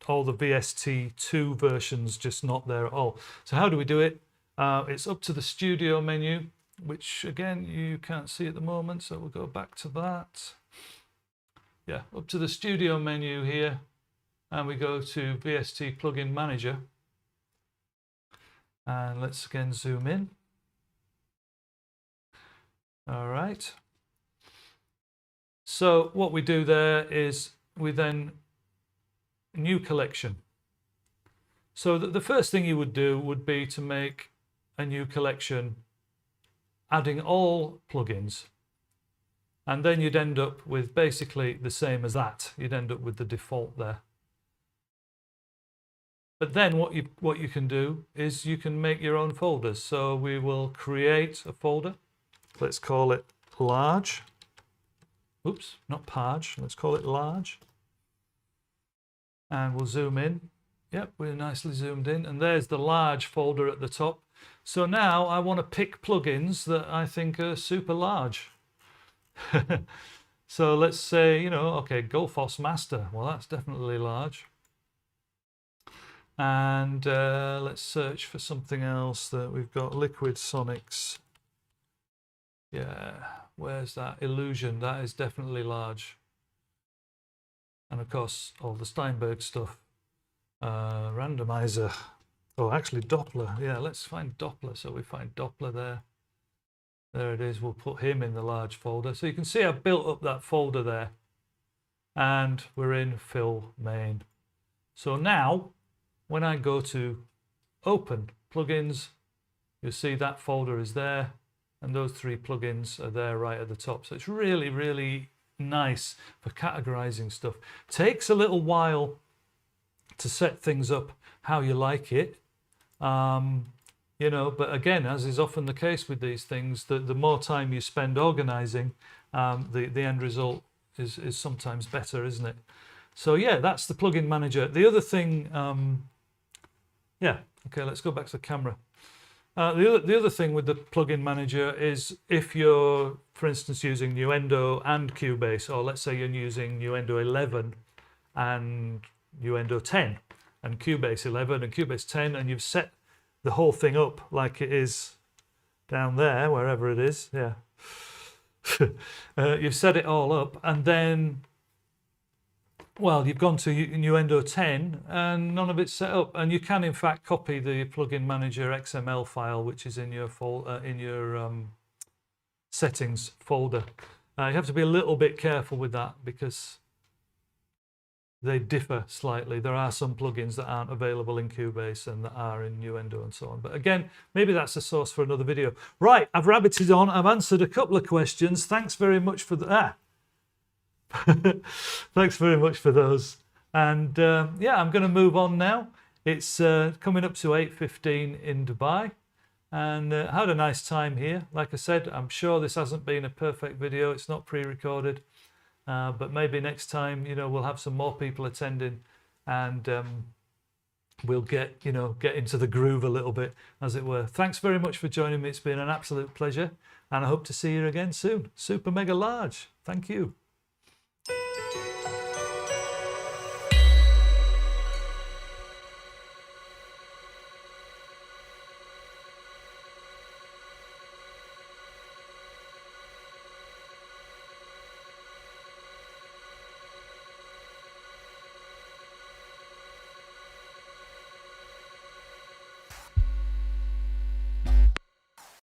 all the VST2 versions just not there at all. So how do we do it? It's up to the studio menu, which again you can't see at the moment, so we'll go back to that. Yeah, up to the studio menu here, and we go to VST Plugin Manager. And let's again zoom in. All right. So what we do there is we then new collection. So the first thing you would do would be to make a new collection, adding all plugins, and then you'd end up with basically the same as that. You'd end up with the default there. But then what you can do is you can make your own folders. So we will create a folder. Let's call it large. Oops, not Parge. Let's call it large. And we'll zoom in. Yep, we're nicely zoomed in. And there's the large folder at the top. So now I want to pick plugins that I think are super large. So let's say, you know, okay, Golfos Master. Well, that's definitely large. And let's search for something else that we've got. Liquid Sonics. Yeah, where's that? Illusion. That is definitely large. And of course, all the Steinberg stuff. Randomizer. Oh, actually Doppler. Yeah, let's find Doppler. So we find Doppler there. There it is. We'll put him in the large folder. So you can see I've built up that folder there. And we're in Fill Main. So now, when I go to Open Plugins, you'll see that folder is there, and those 3 plugins are there right at the top. So it's really, really nice for categorizing stuff. Takes a little while to set things up how you like it. You know, but again, as is often the case with these things, the more time you spend organizing, the end result is sometimes better, isn't it? So yeah, that's the plugin manager. The other thing, yeah, okay, let's go back to the camera. The other thing with the plugin manager is if you're, for instance, using Nuendo and Cubase, or let's say you're using Nuendo 11 and Nuendo 10, and Cubase 11 and Cubase 10, and you've set the whole thing up like it is down there, wherever it is, yeah. You've set it all up, and then, well, you've gone to Nuendo 10 and none of it's set up, and you can in fact copy the plugin manager XML file, which is in your settings folder. You have to be a little bit careful with that because they differ slightly. There are some plugins that aren't available in Cubase and that are in Nuendo and so on. But again, maybe that's a source for another video. Right, I've rabbited on. I've answered a couple of questions. Thanks very much for that. Thanks very much for those. And yeah, I'm going to move on now. It's coming up to 8:15 in Dubai. And had a nice time here. Like I said, I'm sure this hasn't been a perfect video. It's not pre-recorded. But maybe next time, you know, we'll have some more people attending, and we'll get into the groove a little bit, as it were. Thanks very much for joining me. It's been an absolute pleasure, and I hope to see you again soon. Super mega large. Thank you.